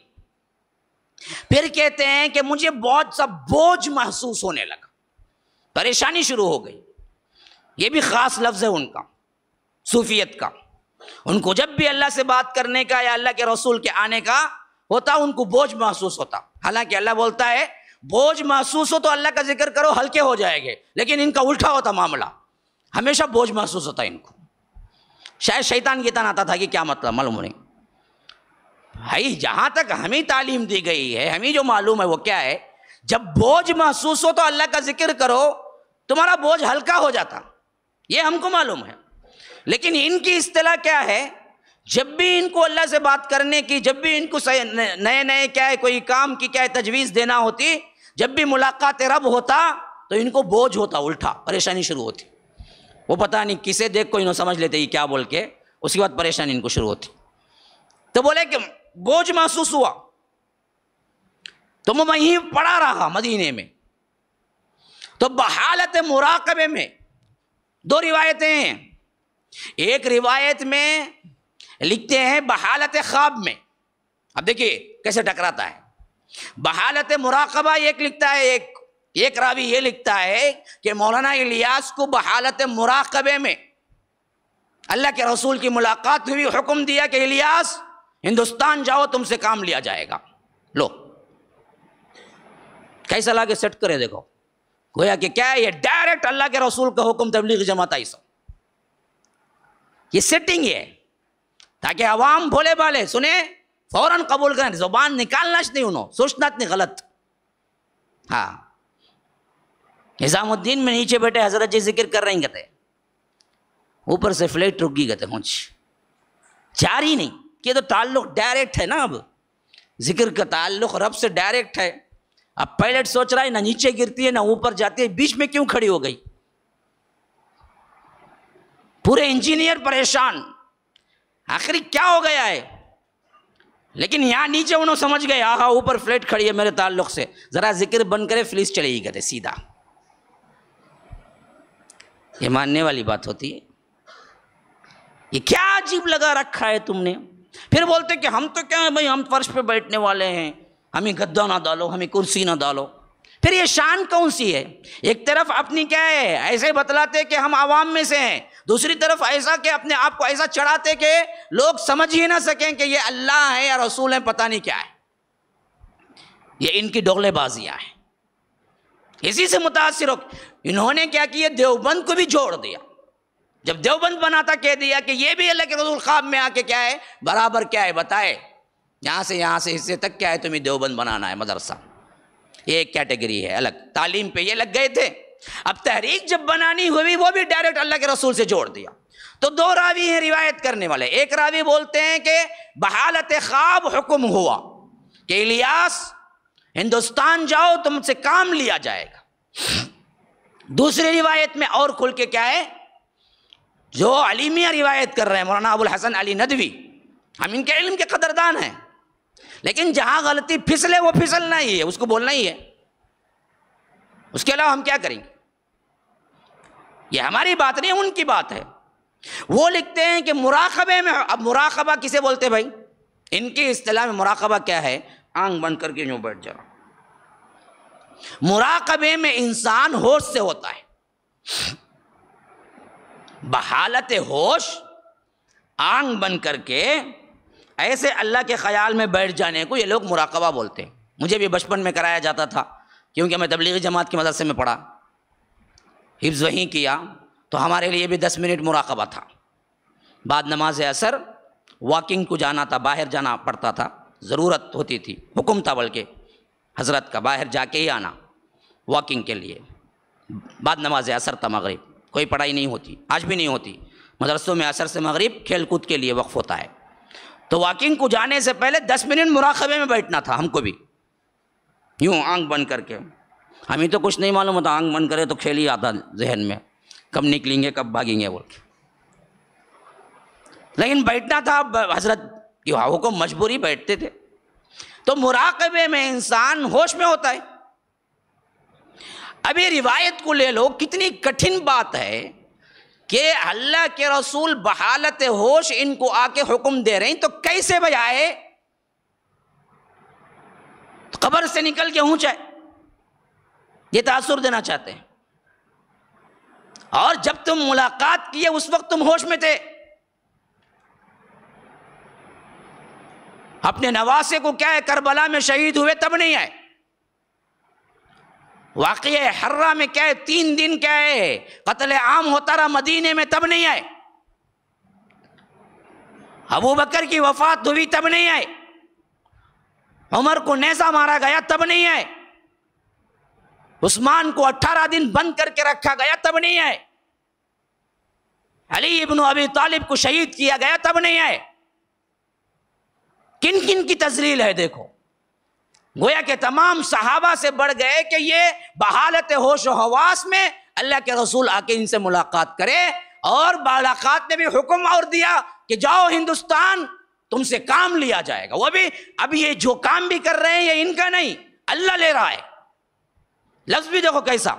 پھر کہتے ہیں کہ مجھے بہت سا بوجھ محسوس ہونے لگا، پریشانی شروع ہو گئی. یہ بھی خاص لفظ ہے ان کا، صوفیت کا. ان کو جب بھی اللہ سے بات کرنے کا یا اللہ کے رسول کے آنے کا ہوتا ان کو بوجھ محسوس ہوتا. حالانکہ اللہ بولتا ہے بوجھ محسوس ہو تو اللہ کا ذکر کرو ہلکے ہو جائے گے، لیکن ان کا الٹا ہوتا معاملہ، ہمیشہ بوجھ محسوس ہوتا ان کو. شاید شیطان کی طرح آتا تھا کہ کیا مطلب معلوم نہیں. بھائی جہاں تک ہمیں تعلیم دی گئی ہے، ہمیں جو معلوم ہے وہ کیا ہے، جب بوجھ محسوس ہو تو اللہ کا ذکر کرو، تمہارا بوجھ ہلکا ہو جاتا، یہ ہم کو معلوم ہے۔ لیکن ان کی اصطلاح کیا ہے، جب بھی ان کو اللہ سے بات کرنے کی، جب بھی ان کو نئے نئے کیا ہے کوئی کام کی کیا ہے تجویز دینا ہوتی، جب بھی ملاقات رب ہوتا تو ان کو بوجھ ہوتا، الٹا پریشانی شروع ہوتی، وہ پتہ نہیں کسے دیکھ کو انہوں سمجھ لیتے یہ کیا بول کے، اس کے بعد پریشانی ان کو شروع ہوتی۔ تو بولے کہ بوجھ محسوس ہوا تو میں وہیں پڑا رہا مدینے میں۔ تو بحالت مراقبے میں دو روایتیں ہیں، ایک روایت میں لکھتے ہیں بحالت خواب میں، اب دیکھیے کیسے ٹکراتا ہے، بحالت مراقبہ ایک لکھتا ہے، ایک راوی یہ لکھتا ہے کہ مولانا الیاس کو بحالت مراقبے میں اللہ کے رسول کی ملاقات ہوئی، حکم دیا کہ الیاس ہندوستان جاؤ، تم سے کام لیا جائے گا۔ لو کیسا لا کے سیٹ کرے، دیکھو گویا کہ کیا ہے، یہ ڈائریکٹ اللہ کے رسول کا حکم تبلیغ جماعت آئی سب، یہ سیٹنگ ہے تاکہ عوام بھولے بالے سنے فوراً قبول کریں، زبان نکالنا نہیں، انہوں سوچنا نہیں غلط۔ ہاں نظام الدین میں نیچے بیٹھے حضرت جی ذکر کر رہے ہیں، کہتے اوپر سے فلیٹ رک گئی، کہتے ہونچ جاری نہیں، کہ تو تعلق ڈائریکٹ ہے نا، اب ذکر کا تعلق رب سے ڈائریکٹ ہے۔ اب پائلٹ سوچ رہا ہے نہ نیچے گرتی ہے نہ اوپر جاتی ہے، بیچ میں کیوں کھڑی ہو گئی، پورے انجینئر پریشان، آخری کیا ہو گیا ہے۔ لیکن یہاں نیچے انہوں سمجھ گئے، آہا اوپر فلیٹ کھڑی ہے میرے تعلق سے، ذرا ذکر بند کرے فلیس چلے گی، کہتے سیدھا۔ یہ ماننے والی بات ہوتی ہے، یہ کیا عجیب لگا رکھا ہے تم نے۔ پھر بولتے کہ ہم تو کیا ہے بھائی، ہم فرش پہ بیٹھنے والے ہیں، ہمیں گدا نہ ڈالو، ہمیں کرسی نہ ڈالو۔ پھر یہ شان کون سی ہے؟ ایک طرف اپنی کیا ہے ایسے بتلاتے کہ ہم عوام میں سے ہیں، دوسری طرف ایسا کہ اپنے آپ کو ایسا چڑھاتے کہ لوگ سمجھ ہی نہ سکیں کہ یہ اللہ ہے یا رسول ہے، پتہ نہیں کیا ہے۔ یہ ان کی ڈولے بازیاں ہیں، اسی سے متاثر ہو انہوں نے کیا کیا، دیوبند کو بھی جوڑ دیا۔ جب دیوبند بنا تھا کہہ دیا کہ یہ بھی اللہ کے رسول خواب میں آ کے کیا ہے برابر کیا ہے بتائے، یہاں سے حصے تک کیا ہے تمہیں دیوبند بنانا ہے مدرسہ، یہ ایک کیٹیگری ہے الگ، تعلیم پہ یہ لگ گئے تھے۔ اب تحریک جب بنانی ہوئی وہ بھی ڈائریکٹ اللہ کے رسول سے جوڑ دیا۔ تو دو راوی ہیں روایت کرنے والے، ایک راوی بولتے ہیں کہ بحالت خواب حکم ہوا کہ الیاس ہندوستان جاؤ، تم سے کام لیا جائے گا۔ دوسری روایت میں اور کھل کے کیا ہے، جو علیمیہ روایت کر رہے ہیں مولانا ابو الحسن علی ندوی، ہم ان کے علم کے قدردان ہیں، لیکن جہاں غلطی پھسلے وہ پھسلنا ہی ہے، اس کو بولنا ہی ہے، اس کے علاوہ ہم کیا کریں گے؟ یہ ہماری بات نہیں، ان کی بات ہے۔ وہ لکھتے ہیں کہ مراقبے میں، اب مراقبہ کسے بولتے بھائی؟ ان کی اصطلاح میں مراقبہ کیا ہے، آنکھ بند کر کے یوں بیٹھ جا۔ مراقبے میں انسان ہوش سے ہوتا ہے، بحالت ہوش آنکھ بند کر کے ایسے اللہ کے خیال میں بیٹھ جانے کو یہ لوگ مراقبہ بولتے ہیں۔ مجھے بھی بچپن میں کرایا جاتا تھا، کیونکہ میں تبلیغی جماعت کی مدرسے میں پڑھا، حفظ وہیں کیا، تو ہمارے لیے بھی 10 منٹ مراقبہ تھا۔ بعد نماز عصر واکنگ کو جانا تھا، باہر جانا پڑتا تھا، ضرورت ہوتی تھی، حکم تھا بلکہ حضرت کا، باہر جا کے ہی آنا واکنگ کے لیے۔ بعد نماز عصر تھا، مغرب، کوئی پڑھائی نہیں ہوتی، آج بھی نہیں ہوتی مدرسوں میں، عصر سے مغرب کھیل کود کے لیے وقف ہوتا ہے۔ تو واکنگ کو جانے سے پہلے 10 منٹ مراقبے میں بیٹھنا تھا ہم کو بھی، یوں آنکھ بند کر کے۔ ہمیں تو کچھ نہیں معلوم ہوتا، آنکھ بند کرے تو کھیل ہی آتا ذہن میں، کب نکلیں گے کب بھاگیں گے بول کے، لیکن بیٹھنا تھا، حضرت کی حکم مجبوری بیٹھتے تھے۔ تو مراقبے میں انسان ہوش میں ہوتا ہے۔ اب یہ روایت کو لے لو، کتنی کٹھن بات ہے کہ اللہ کے رسول بحالت ہوش ان کو آ کے حکم دے رہے ہیں، تو کیسے بجائے قبر سے نکل کے اونچا ہے، یہ تاثر دینا چاہتے ہیں۔ اور جب تم ملاقات کیے اس وقت تم ہوش میں تھے، اپنے نواسے کو کیا ہے کربلا میں شہید ہوئے تب نہیں آئے، واقعہ حرہ میں کیا ہے 3 دن کیا ہے قتل عام ہوتا رہا مدینے میں تب نہیں آئے، ابو بکر کی وفات ہوئی تب نہیں آئے، عمر کو نیزہ مارا گیا تب نہیں آئے، عثمان کو 18 دن بند کر کے رکھا گیا تب نہیں آئے، علی ابن ابی طالب کو شہید کیا گیا تب نہیں آئے۔ کن کن کی تذلیل ہے دیکھو، گویا کہ تمام صحابہ سے بڑھ گئے کہ یہ بحالت ہوش و حواس میں اللہ کے رسول آ کے ان سے ملاقات کرے، اور ملاقات نے بھی حکم اور دیا کہ جاؤ ہندوستان، تم سے کام لیا جائے گا۔ وہ بھی اب یہ جو کام بھی کر رہے ہیں یہ ان کا نہیں، اللہ لے رہا ہے۔ لفظ بھی دیکھو کیسا،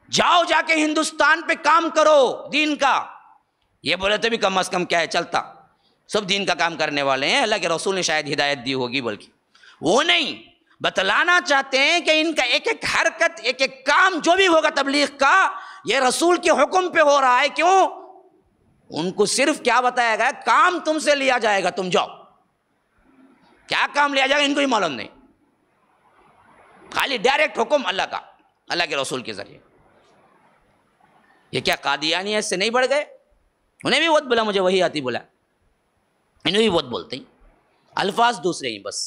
جاؤ جا کے ہندوستان پہ کام کرو دین کا۔ یہ بولے تو بھی کم از کم کیا ہے چلتا، سب دین کا کام کرنے والے ہیں، اللہ کے رسول نے شاید ہدایت دی ہوگی، بلکہ وہ نہیں، بتلانا چاہتے ہیں کہ ان کا ایک ایک حرکت، ایک ایک کام جو بھی ہوگا تبلیغ کا، یہ رسول کے حکم پہ ہو رہا ہے۔ کیوں؟ ان کو صرف کیا بتایا گیا، کام تم سے لیا جائے گا، تم جاؤ۔ کیا کام لیا جائے گا ان کو ہی معلوم نہیں، خالی ڈائریکٹ حکم اللہ کا، اللہ کے رسول کے ذریعے۔ یہ کیا قادیانی سے نہیں بڑھ گئے؟ انہیں بھی بہت بولا، مجھے وہی آتی بولا، انہیں بھی بہت بولتے ہیں، الفاظ دوسرے ہی بس۔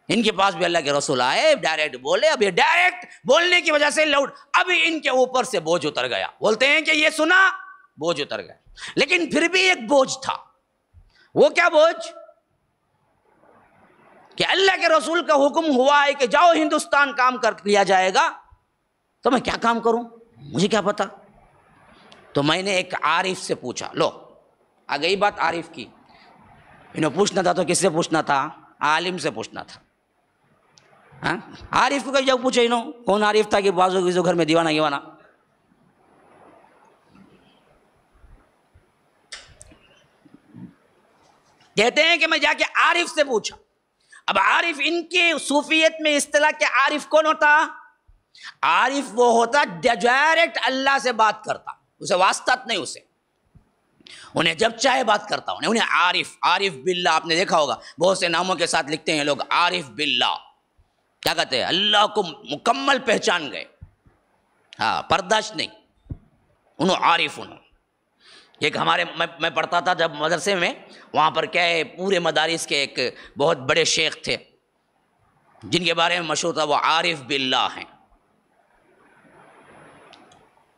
ان کے پاس بھی اللہ کے رسول آئے، ڈائریکٹ بولے، اب یہ ڈائریکٹ بولنے کی وجہ سے لاؤڈ، اب ان کے اوپر سے بوجھ اتر گیا۔ بولتے ہیں کہ یہ سنا، بوجھ اتر گیا، لیکن پھر بھی ایک بوجھ تھا۔ وہ کیا بوجھ؟ کہ اللہ کے رسول کا حکم ہوا ہے کہ جاؤ ہندوستان کام کر لیا جائے گا، تو میں کیا کام کروں، مجھے کیا پتا۔ تو میں نے ایک عارف سے پوچھا، لو آ گئی بات عارف کی۔ انہیں پوچھنا تھا تو کس سے پوچھنا تھا؟ عالم سے پوچھنا تھا۔ ہاں، عارف کو کئی جگہ پوچھے، انہوں کون عارف تھا کہ بازو کسی گھر میں دیوانہ کہتے ہیں کہ میں جا کے عارف سے پوچھا۔ اب عارف، ان کی صوفیت میں اصطلاح کہ عارف کون ہوتا؟ عارف وہ ہوتا ڈائریکٹ اللہ سے بات کرتا، اسے واسطات نہیں، اسے انہیں جب چاہے بات کرتا، انہیں عارف باللہ۔ آپ نے دیکھا ہوگا بہت سے ناموں کے ساتھ لکھتے ہیں لوگ، عارف باللہ، کیا کہتے ہیں؟ اللہ کو مکمل پہچان گئے، ہاں، پرداش نہیں، انہوں عارف۔ ایک ہمارے میں پڑھتا تھا جب مدرسے میں، وہاں پر کیا ہے، پورے مدارس کے ایک بہت بڑے شیخ تھے جن کے بارے میں مشہور تھا، وہ عارف باللہ ہیں۔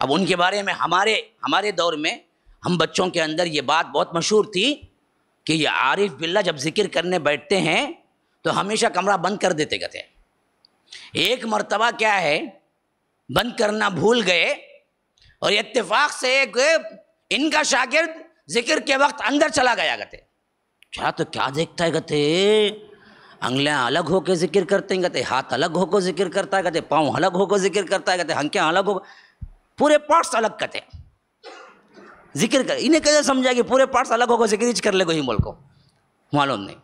اب ان کے بارے میں ہمارے دور میں ہم بچوں کے اندر یہ بات بہت مشہور تھی کہ یہ عارف باللہ جب ذکر کرنے بیٹھتے ہیں تو ہمیشہ کمرہ بند کر دیتے گئے تھے۔ ایک مرتبہ کیا ہے، بند کرنا بھول گئے، اور اتفاق سے ایک ان کا شاگرد ذکر کے وقت اندر چلا گیا گتے، کیا تو کیا دیکھتا ہے گتے، انگلیاں الگ ہو کے ذکر کرتے ہیں گتے، ہاتھ الگ ہو کے ذکر کرتا ہے گتے، پاؤں الگ ہو کے ذکر کرتا ہے گتے، ہنکیاں الگ ہو، پورے پارٹس الگ کرتے ذکر کر۔ انہیں کیسے سمجھا کہ پورے پارٹس الگ ہو کے ذکر کر لے، کوئی ملک کو معلوم نہیں،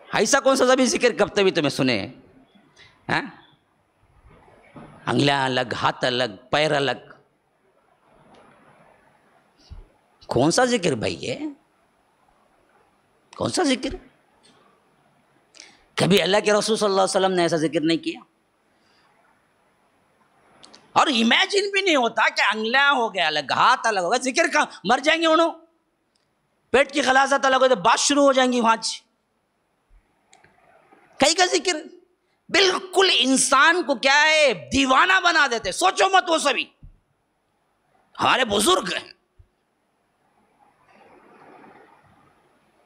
ایسا کون سا بھی ذکر کرتے بھی تمہیں سنے ہیں؟ انگلیاں الگ، ہاتھ الگ، پیر الگ، کون سا ذکر بھائی ہے؟ کون سا ذکر؟ کبھی اللہ کے رسول صلی اللہ علیہ وسلم نے ایسا ذکر نہیں کیا، اور امیجن بھی نہیں ہوتا کہ انگلیاں ہو گیا الگ، ہاتھ الگ ہوگا، ذکر کا مر جائیں گے انہوں، پیٹ کی غلاظت الگ ہو تو بات شروع ہو جائیں گی وہاں، کئی کا ذکر بالکل انسان کو کیا ہے، دیوانہ بنا دیتے۔ سوچو مت، وہ سبھی ہمارے بزرگ ہیں،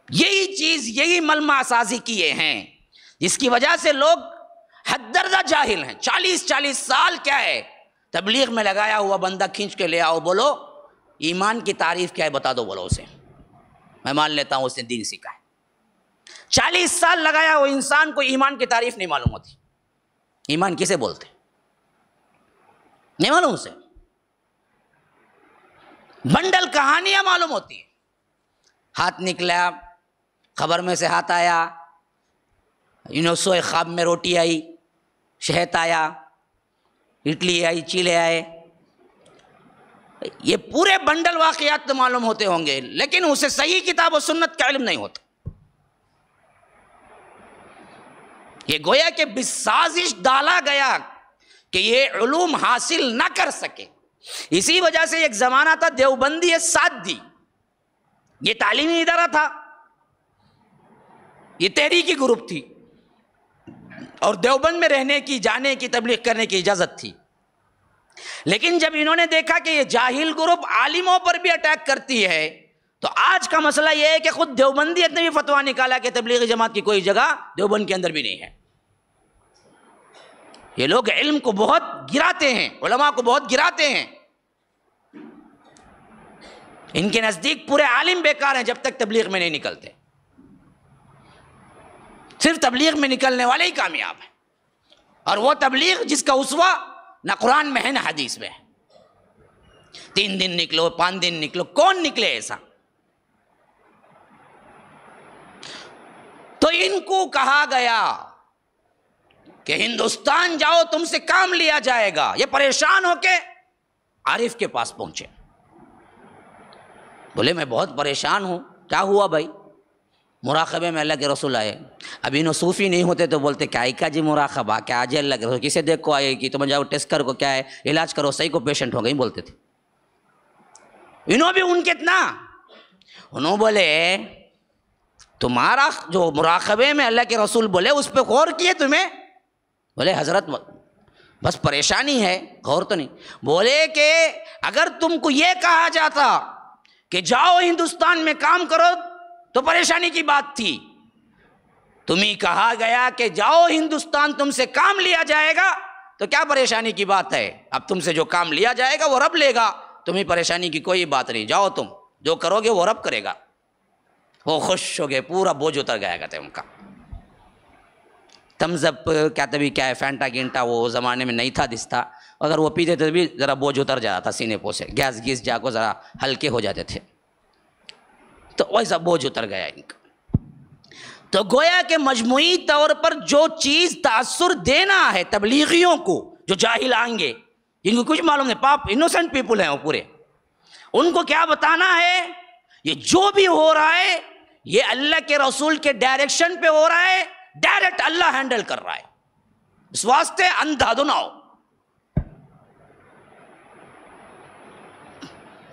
یہی چیز، یہی ملمہ سازی کیے ہیں، جس کی وجہ سے لوگ حد درجہ جاہل ہیں۔ 40 سال کیا ہے تبلیغ میں لگایا ہوا بندہ کھینچ کے لے آؤ، بولو ایمان کی تعریف کیا ہے بتا دو، بولو اسے، میں مان لیتا ہوں اس نے دین سیکھا ہے۔ 40 سال لگایا ہوا انسان کو ایمان کی تعریف نہیں معلوم ہوتی، ایمان کسے بولتے نہیں معلوم اسے، بنڈل کہانیاں معلوم ہوتی ہیں، ہاتھ نکلا، خبر میں سے ہاتھ آیا، سوئے خواب میں روٹی آئی، شہد آیا، اڈلی آئی، چیلے آئے، یہ پورے بنڈل واقعات تو معلوم ہوتے ہوں گے، لیکن اسے صحیح کتاب و سنت کا علم نہیں ہوتا۔ یہ گویا کہ بسازش ڈالا گیا کہ یہ علوم حاصل نہ کر سکے۔ اسی وجہ سے ایک زمانہ تھا دیوبندی سادی، یہ تعلیمی ادارہ تھا، یہ تحریکی گروپ تھی اور دیوبند میں رہنے کی، جانے کی، تبلیغ کرنے کی اجازت تھی. لیکن جب انہوں نے دیکھا کہ یہ جاہل گروپ عالموں پر بھی اٹیک کرتی ہے، تو آج کا مسئلہ یہ ہے کہ خود دیوبندیت نے بھی فتویٰ نکالا کہ تبلیغی جماعت کی کوئی جگہ دیوبند کے اندر بھی نہیں ہے. یہ لوگ علم کو بہت گراتے ہیں، علماء کو بہت گراتے ہیں. ان کے نزدیک پورے عالم بیکار ہیں جب تک تبلیغ میں نہیں نکلتے. صرف تبلیغ میں نکلنے والے ہی کامیاب ہیں، اور وہ تبلیغ جس کا اسوہ نہ قرآن میں ہے نہ حدیث میں ہے. 3 دن نکلو، 5 دن نکلو، کون نکلے ایسا؟ تو ان کو کہا گیا کہ ہندوستان جاؤ، تم سے کام لیا جائے گا. یہ پریشان ہو کے عارف کے پاس پہنچے. بولے میں بہت پریشان ہوں. کیا ہوا بھائی؟ مراقبے میں اللہ کے رسول آئے. اب انہوں صوفی نہیں ہوتے تو بولتے کیا کا جی مراقبہ، کیا آج اللہ کے رسول کسے دیکھ کو آئے گی، تم جاؤ ٹیسٹ کر کو کیا ہے، علاج کرو، صحیح کو پیشنٹ ہو گئی بولتے تھے. انہوں بھی ان کے اتنا، انہوں بولے تمہارا جو مراقبے میں اللہ کے رسول بولے اس پہ غور کیے تمہیں؟ بولے حضرت بس پریشانی ہے، غور تو نہیں. بولے کہ اگر تم کو یہ کہا جاتا کہ جاؤ ہندوستان میں کام کرو تو پریشانی کی بات تھی. تمہیں کہا گیا کہ جاؤ ہندوستان، تم سے کام لیا جائے گا، تو کیا پریشانی کی بات ہے؟ اب تم سے جو کام لیا جائے گا وہ رب لے گا، تمہیں پریشانی کی کوئی بات نہیں. جاؤ، تم جو کرو گے وہ رب کرے گا. وہ خوش ہو گئے، پورا بوجھ اتر گیا کہتے ان کا. تمز اپ کیا تبھی کیا ہے، فینٹا گینٹا وہ زمانے میں نہیں تھا دستا، اگر وہ پیتے تھے بھی ذرا بوجھ اتر جاتا تھا سینے پو سے، گیس گیس جا کو ذرا ہلکے ہو جاتے تھے. تو ویسا بوجھ اتر گیا ان کا. تو گویا کہ مجموعی طور پر جو چیز تاثر دینا ہے تبلیغیوں کو، جو جاہل آئیں گے، ان کو کچھ معلوم نہیں، پاپ انوسنٹ پیپل ہیں وہ پورے، ان کو کیا بتانا ہے؟ یہ جو بھی ہو رہا ہے یہ اللہ کے رسول کے ڈائریکشن پہ ہو رہا ہے، ڈائریکٹ اللہ ہینڈل کر رہا ہے، اس واسطے اندھا نہ ہو.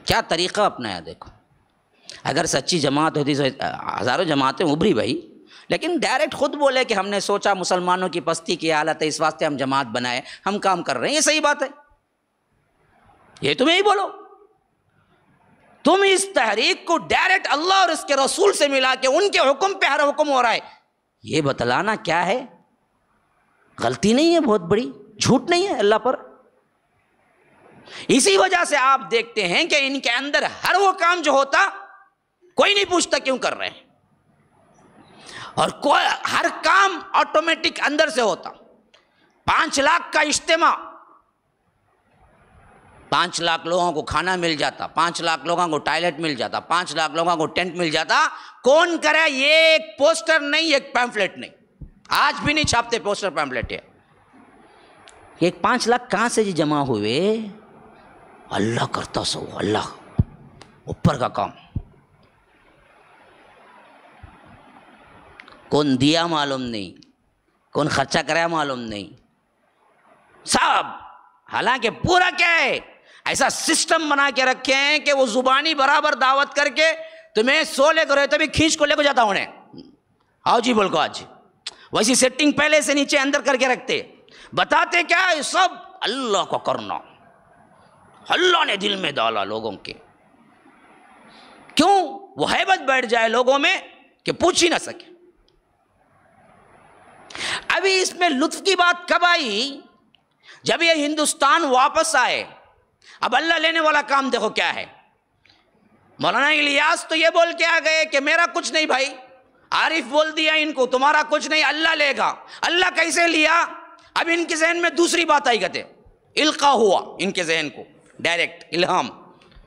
کیا طریقہ اپنایا دیکھو. اگر سچی جماعت ہوتی تو ہزاروں جماعتیں ابھری بھائی، لیکن ڈائریکٹ خود بولے کہ ہم نے سوچا مسلمانوں کی پستی کی حالت ہے اس واسطے ہم جماعت بنائے، ہم کام کر رہے ہیں. یہ صحیح بات ہے، یہ تمہیں ہی بولو. تم اس تحریک کو ڈائریکٹ اللہ اور اس کے رسول سے ملا کے ان کے حکم پہ ہر حکم ہو رہا ہے، یہ بتلانا کیا ہے؟ غلطی نہیں ہے بہت بڑی، جھوٹ نہیں ہے اللہ پر. اسی وجہ سے آپ دیکھتے ہیں کہ ان کے اندر ہر وہ کام جو ہوتا کوئی نہیں پوچھتا کیوں کر رہے ہیں، اور ہر کام آٹومیٹک اندر سے ہوتا. 5 لاکھ کا اجتماع، 5 لاکھ لوگوں کو کھانا مل جاتا، 5 لاکھ لوگوں کو ٹائلٹ مل جاتا، 5 لاکھ لوگوں کو ٹینٹ مل جاتا. کون کرے؟ یہ ایک پوسٹر نہیں، ایک پیمفلٹ نہیں، آج بھی نہیں چھاپتے پوسٹر پیمفلٹ. ایک 5 لاکھ کہاں سے جی جمع ہوئے؟ اللہ کرتا سو، اللہ اوپر کا کام. کون دیا معلوم نہیں، کون خرچہ کرا معلوم نہیں، سب. حالانکہ پورا کیا ہے، ایسا سسٹم بنا کے رکھے ہیں کہ وہ زبانی برابر دعوت کر کے تمہیں 100 لے کر رہے تو بھی کھینچ کو لے کو جاتا انہیں، آؤ جی بول کو آج. ویسی سیٹنگ پہلے سے نیچے اندر کر کے رکھتے. بتاتے کیا ہے؟ سب اللہ کو کرنا، اللہ نے دل میں ڈالا لوگوں کے. کیوں؟ وہ ہیبت بیٹھ جائے لوگوں میں کہ پوچھ ہی نہ سکے. ابھی اس میں لطف کی بات کب آئی؟ جب یہ ہندوستان واپس آئے. اب اللہ لینے والا کام دیکھو کیا ہے. مولانا الیاس تو یہ بول کے آ گئے کہ میرا کچھ نہیں بھائی. عارف بول دیا ان کو تمہارا کچھ نہیں، اللہ لے گا. اللہ کیسے لیا؟ اب ان کے ذہن میں دوسری بات آئی، کہتے القا ہوا ان کے ذہن کو ڈائریکٹ الہام.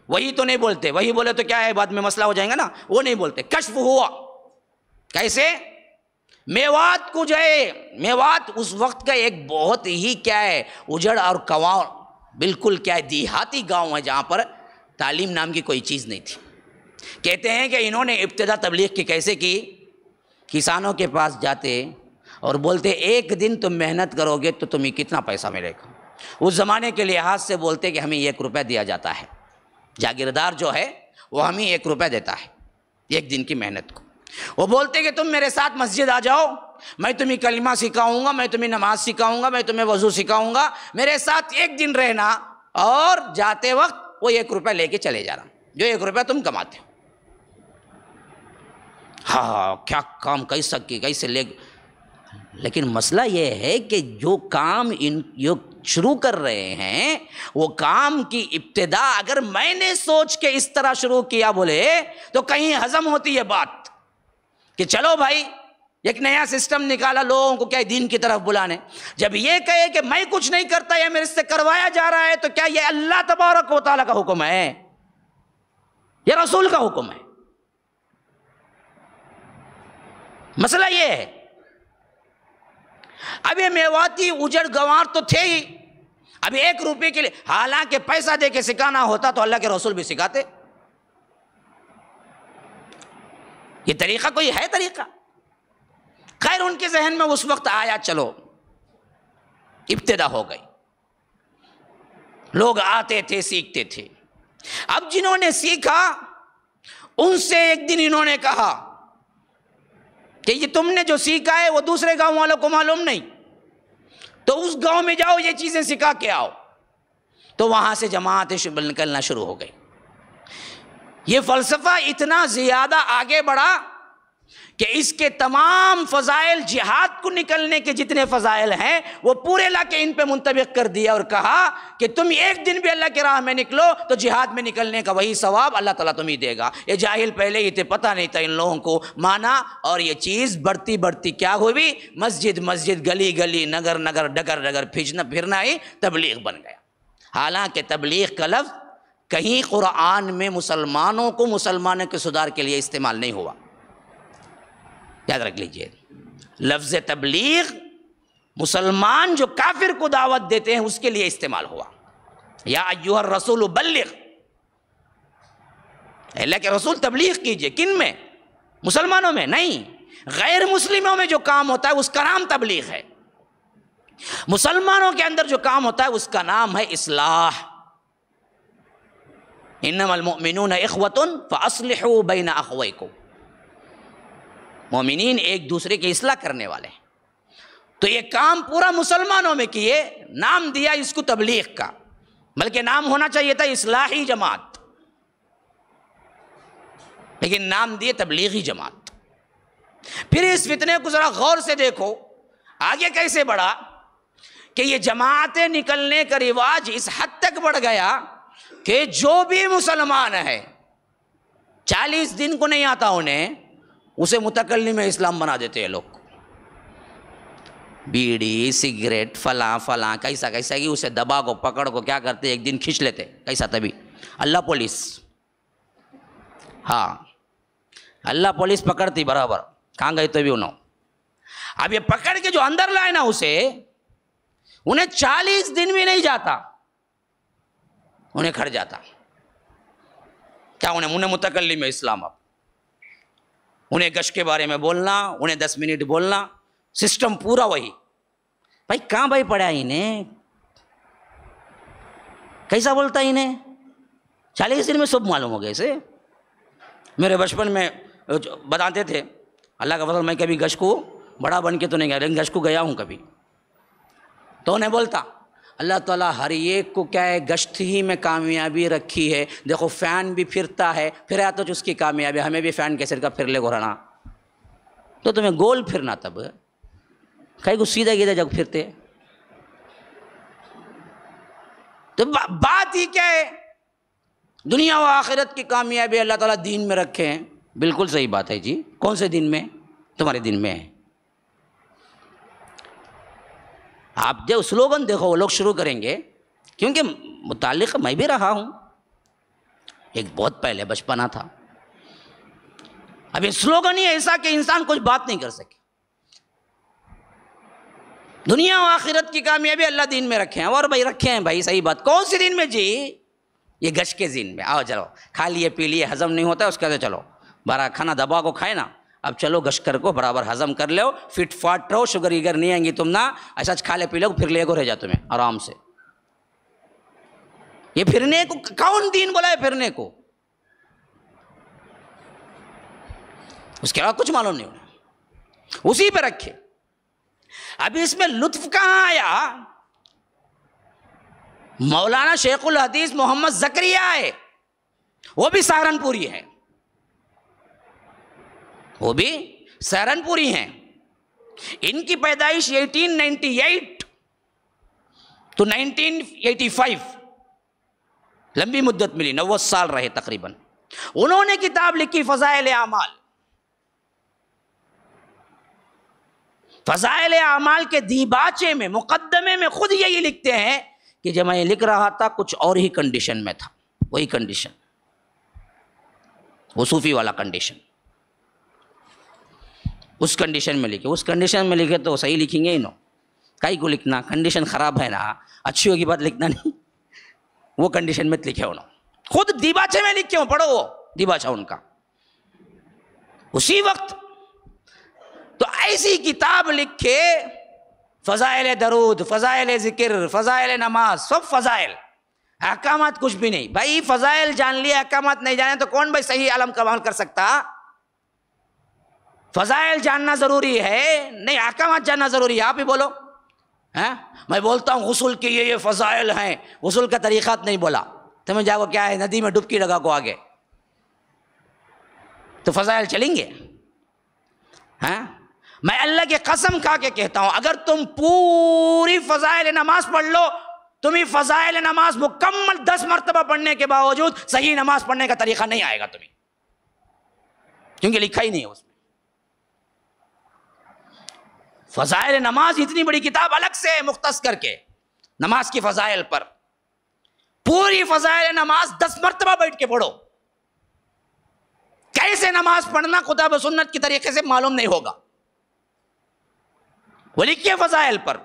وہی تو نہیں بولتے، وہی بولے تو کیا ہے بعد میں مسئلہ ہو جائے گا نا، وہ نہیں بولتے. کشف ہوا. کیسے؟ میوات کو جو ہے، میوات اس وقت کا ایک بہت ہی کیا ہے اجڑ اور کنواں، بالکل کیا ہے دیہاتی گاؤں ہے جہاں پر تعلیم نام کی کوئی چیز نہیں تھی. کہتے ہیں کہ انہوں نے ابتدا تبلیغ کی کیسے کی؟ کسانوں کے پاس جاتے اور بولتے ایک دن تم محنت کرو گے تو تمہیں کتنا پیسہ ملے گا. اس زمانے کے لحاظ سے بولتے کہ ہمیں 1 روپے دیا جاتا ہے، جاگیردار جو ہے وہ ہمیں 1 روپے دیتا ہے 1 دن کی محنت کو. وہ بولتے کہ تم میرے ساتھ مسجد آ جاؤ، میں تمہیں کلمہ سکھاؤں گا، میں تمہیں نماز سکھاؤں گا، میں تمہیں وضو سکھاؤں گا، میرے ساتھ ایک دن رہنا، اور جاتے وقت وہ 1 روپے لے کے چلے جانا، جو 1 روپے تم کماتے ہو۔ ہاں کیا کام کیسے لے، لیکن مسئلہ یہ ہے کہ جو کام جو شروع کر رہے ہیں وہ کام کی ابتدا اگر میں نے سوچ کے اس طرح شروع کیا بولے تو کہیں ہضم ہوتی ہے بات کہ چلو بھائی ایک نیا سسٹم نکالا لوگوں کو کیا دین کی طرف بلانے۔ جب یہ کہے کہ میں کچھ نہیں کرتا یا میرے سے کروایا جا رہا ہے تو کیا یہ اللہ تبارک و تعالیٰ کا حکم ہے یا رسول کا حکم ہے؟ مسئلہ یہ ہے۔ اب یہ میواتی اجڑ گوار تو تھے ہی، ابھی 1 روپے کے لیے، حالانکہ پیسہ دے کے سکھانا ہوتا تو اللہ کے رسول بھی سکھاتے۔ یہ طریقہ کوئی ہے طریقہ؟ خیر ان کے ذہن میں اس وقت آیا، چلو ابتدا ہو گئی، لوگ آتے تھے سیکھتے تھے۔ اب جنہوں نے سیکھا ان سے ایک دن انہوں نے کہا کہ یہ تم نے جو سیکھا ہے وہ دوسرے گاؤں والوں کو معلوم نہیں، تو اس گاؤں میں جاؤ یہ چیزیں سکھا کے آؤ۔ تو وہاں سے جماعتیں نکلنا شروع ہو گئی۔ یہ فلسفہ اتنا زیادہ آگے بڑھا کہ اس کے تمام فضائل، جہاد کو نکلنے کے جتنے فضائل ہیں وہ پورے لا کے ان پہ منطبق کر دیا اور کہا کہ تم ایک دن بھی اللہ کی راہ میں نکلو تو جہاد میں نکلنے کا وہی ثواب اللہ تعالیٰ تمہیں دے گا۔ یہ جاہل پہلے ہی تھے، پتہ نہیں تھا ان لوگوں کو، مانا، اور یہ چیز بڑھتی بڑھتی کیا ہوئی، مسجد مسجد، گلی گلی، نگر نگر، ڈگر ڈگر پھرنا ہی تبلیغ بن گیا۔ حالانکہ تبلیغ کا لفظ کہیں قرآن میں مسلمانوں کو مسلمانوں کے صدار کے لیے استعمال نہیں ہوا، یاد رکھ لیجئے۔ لفظ تبلیغ مسلمان جو کافر کو دعوت دیتے ہیں اس کے لیے استعمال ہوا۔ یا ایھا الرسول بلغ، اللہ کے رسول تبلیغ کیجئے، کن میں؟ مسلمانوں میں نہیں، غیر مسلموں میں جو کام ہوتا ہے اس کا نام تبلیغ ہے۔ مسلمانوں کے اندر جو کام ہوتا ہے اس کا نام ہے اصلاح۔ انما المؤمنون اخوۃ فاصلحوا بین اخویکم، مومنین ایک دوسرے کی اصلاح کرنے والے ہیں۔ تو یہ کام پورا مسلمانوں میں کیے، نام دیا اس کو تبلیغ کا، بلکہ نام ہونا چاہیے تھا اصلاحی جماعت، لیکن نام دیے تبلیغی جماعت۔ پھر اس فتنے کو ذرا غور سے دیکھو آگے کیسے بڑھا کہ یہ جماعتیں نکلنے کا رواج اس حد تک بڑھ گیا کہ جو بھی مسلمان ہے 40 دن کو نہیں آتا انہیں، اسے متکلم اسلام بنا دیتے ہیں لوگ، بیڑی سگریٹ فلاں فلاں کیسا کیسا کہ اسے دبا کو پکڑ کو کیا کرتے ایک دن کھینچ لیتے، کیسا تبھی اللہ پولیس، ہاں اللہ پولیس پکڑتی برابر، کہاں گئے تو بھی انہوں۔ اب یہ پکڑ کے جو اندر لائے نا اسے، انہیں 40 دن بھی نہیں جاتا، انہیں کھڑ جاتا کیا، انہیں متکلم اسلام، اب انہیں گشت کے بارے میں بولنا، انہیں 10 منٹ بولنا، سسٹم پورا وہی۔ بھائی کہاں بھائی پڑھا انہیں، کیسا بولتا انہیں، 40 دن میں سب معلوم ہو گئے اسے۔ میرے بچپن میں بتاتے تھے، اللہ کا فضل میں کبھی گشت کو بڑا بن کے تو نہیں گیا، لیکن گشت کو گیا ہوں کبھی، تو انہیں بولتا اللہ تعالیٰ ہر ایک کو کیا ہے گشت ہی میں کامیابی رکھی ہے، دیکھو فین بھی پھرتا ہے، پھر تو اس کی کامیابی، ہمیں بھی فین کے سر کا پھر لے گھورانا، تو تمہیں گول پھرنا، تب کہیں کو سیدھا گیدھا جب پھرتے، تو بات ہی کیا ہے، دنیا و آخرت کی کامیابی اللہ تعالیٰ دین میں رکھے ہیں۔ بالکل صحیح بات ہے جی، کون سے دن میں؟ تمہارے دن میں ہے۔ آپ جو سلوگن دیکھو وہ لوگ شروع کریں گے، کیونکہ متعلق میں بھی رہا ہوں، ایک بہت پہلے بچپنا تھا، اب یہ سلوگن ہی ایسا کہ انسان کچھ بات نہیں کر سکے۔ دنیا و آخرت کی کامیابی اللہ دین میں رکھے ہیں، اور بھائی رکھے ہیں بھائی، صحیح بات، کون سی دن میں جی؟ یہ گشت کے دن میں، آؤ چلو کھا لیے پی لیے، ہضم نہیں ہوتا ہے اس کا، چلو بارہ کھانا دبا کو کھائے نا، اب چلو گشت کر کو برابر ہضم کر لو، فٹ فاٹ رہو، شوگر ایگر نہیں آئیں گی تم نا، ایسا کھا لے پی لو، پھر لے کو رہ جا تمہیں آرام سے۔ یہ پھرنے کو کون دین بولا ہے؟ پھرنے کو اس کے علاوہ کچھ معلوم نہیں انہیں، اسی پہ رکھے۔ ابھی اس میں لطف کہاں آیا؟ مولانا شیخ الحدیث محمد زکریا ہے، وہ بھی سہارنپوری ہے، وہ بھی سہارنپوری ہیں۔ ان کی پیدائش 1898 تو 1985، لمبی مدت ملی، 90 سال رہے تقریباً۔ انہوں نے کتاب لکھی فضائل اعمال۔ فضائل اعمال کے دیباچے میں، مقدمے میں خود یہی لکھتے ہیں کہ جب میں لکھ رہا تھا کچھ اور ہی کنڈیشن میں تھا، وہی کنڈیشن، وہ صوفی والا کنڈیشن، اس کنڈیشن میں لکھے۔ اس کنڈیشن میں لکھے تو صحیح لکھیں گے انہوں، کائی کو لکھنا، کنڈیشن خراب ہے نا، اچھی ہوگی بات لکھنا نہیں، وہ کنڈیشن میں لکھے انہوں، خود دیباچے میں لکھے ہوں، پڑھو وہ دیباچہ ان کا اسی وقت۔ تو ایسی کتاب لکھے، فضائل درود، فضائل ذکر، فضائل نماز، سب فضائل، احکامات کچھ بھی نہیں۔ بھائی فضائل جان لیے، احکامات نہیں جانے تو کون بھائی صحیح علم کا عمل کر سکتا؟ فضائل جاننا ضروری ہے، نہیں احکامات جاننا ضروری ہے، آپ ہی بولو۔ میں بولتا ہوں غسل کے یہ فضائل ہیں، غسل کا طریقات نہیں بولا، تمہیں جاؤ کیا ہے، ندی میں ڈبکی لگا کو آگے، تو فضائل چلیں گے؟ میں اللہ کی قسم کھا کے کہتا ہوں، اگر تم پوری فضائل نماز پڑھ لو، تمہیں فضائل نماز مکمل 10 مرتبہ پڑھنے کے باوجود صحیح نماز پڑھنے کا طریقہ نہیں آئے گا تمہیں، کیونکہ لکھا ہی نہیں ہے اس میں۔ فضائل نماز اتنی بڑی کتاب الگ سے مختص کر کے نماز کی فضائل پر، پوری فضائل نماز 10 مرتبہ بیٹھ کے پڑھو، کیسے نماز پڑھنا خدا و سنت کی طریقے سے معلوم نہیں ہوگا، وہ لکھے فضائل پر۔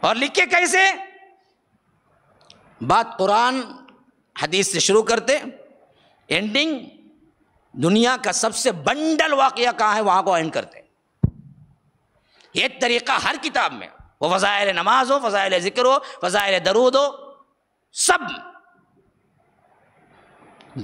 اور لکھے کیسے؟ بات قرآن حدیث سے شروع کرتے، اینڈنگ دنیا کا سب سے بنڈل واقعہ کہاں ہے وہاں کو اینڈ کرتے۔ یہ طریقہ ہر کتاب میں، وہ فضائل نماز ہو، فضائل ذکر ہو، فضائل درود ہو، سب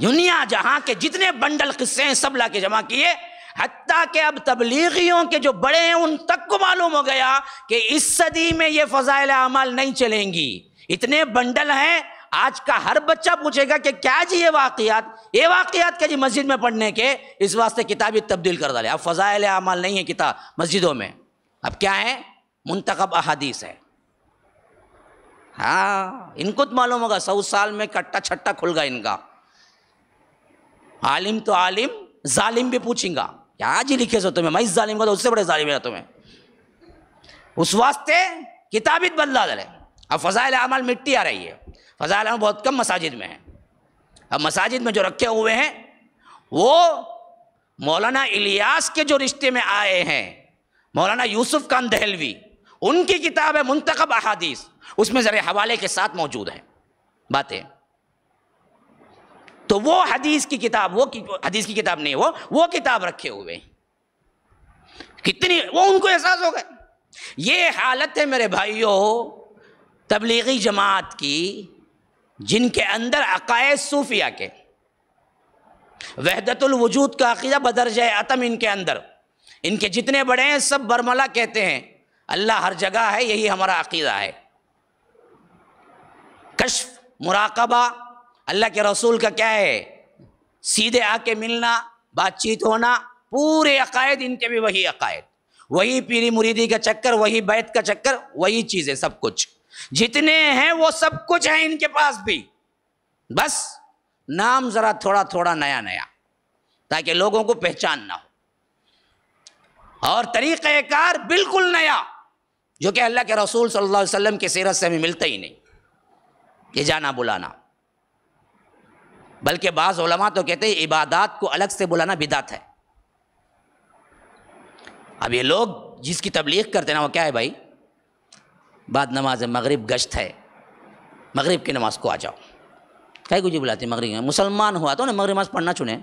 دنیا جہاں کے جتنے بنڈل قصے ہیں سب لا کے جمع کیے، حتیٰ کہ اب تبلیغیوں کے جو بڑے ہیں ان تک کو معلوم ہو گیا کہ اس صدی میں یہ فضائل اعمال نہیں چلیں گی، اتنے بنڈل ہیں۔ آج کا ہر بچہ پوچھے گا کہ کیا جی یہ واقعات کے جی مسجد میں پڑھنے کے، اس واسطے کتابی تبدیل کر ڈالے۔ اب فضائل اعمال نہیں ہے کتاب مسجدوں میں، اب کیا ہے؟ منتخب احادیث ہے۔ ان کو تو معلوم ہوگا 100 سال میں کٹا چھٹا کھل گا ان کا، عالم تو عالم، ظالم بھی پوچھیں گا کیا جی لکھے سو تمہیں، میں اس ظالم کو تو اس سے بڑے ظالم ہے تمہیں، اس واسطے کتابی بدلا ڈالے۔ اب فضائل اعمال مٹی آ رہی ہے، فضائل اعمال بہت کم مساجد میں ہیں۔ اب مساجد میں جو رکھے ہوئے ہیں وہ مولانا الیاس کے جو رشتے میں آئے ہیں، مولانا یوسف خان دہلوی، ان کی کتاب ہے منتخب احادیث، اس میں ذرا حوالے کے ساتھ موجود ہیں باتیں۔ تو وہ حدیث کی کتاب، وہ حدیث کی کتاب نہیں، وہ کتاب رکھے ہوئے کتنی، وہ ان کو احساس ہو گئے۔ یہ حالت ہے میرے بھائیوں تبلیغی جماعت کی، جن کے اندر عقائد صوفیہ کے، وحدت الوجود کا عقیدہ بدرجہ اتم ان کے اندر، ان کے جتنے بڑے ہیں سب برملا کہتے ہیں اللہ ہر جگہ ہے، یہی ہمارا عقیدہ ہے۔ کشف، مراقبہ، اللہ کے رسول کا کیا ہے، سیدھے آ کے ملنا، بات چیت ہونا، پورے عقائد ان کے بھی وہی عقائد، وہی پیری مریدی کا چکر، وہی بیت کا چکر، وہی چیزیں، سب کچھ جتنے ہیں وہ سب کچھ ہیں ان کے پاس بھی، بس نام ذرا تھوڑا تھوڑا نیا نیا، تاکہ لوگوں کو پہچان نہ ہو، اور طریقہ کار بالکل نیا، جو کہ اللہ کے رسول صلی اللہ علیہ وسلم کی سیرت سے ہمیں ملتا ہی نہیں، یہ جانا بلانا۔ بلکہ بعض علماء تو کہتے ہیں عبادات کو الگ سے بلانا بدعت ہے۔ اب یہ لوگ جس کی تبلیغ کرتے ہیں نا، وہ کیا ہے بھائی، بعد نماز مغرب گشت ہے، مغرب کی نماز کو آ جاؤ، کیا کو جی بلاتے ہیں مغرب؟ مسلمان ہوا تو نا مغرب نماز پڑھنا چنے،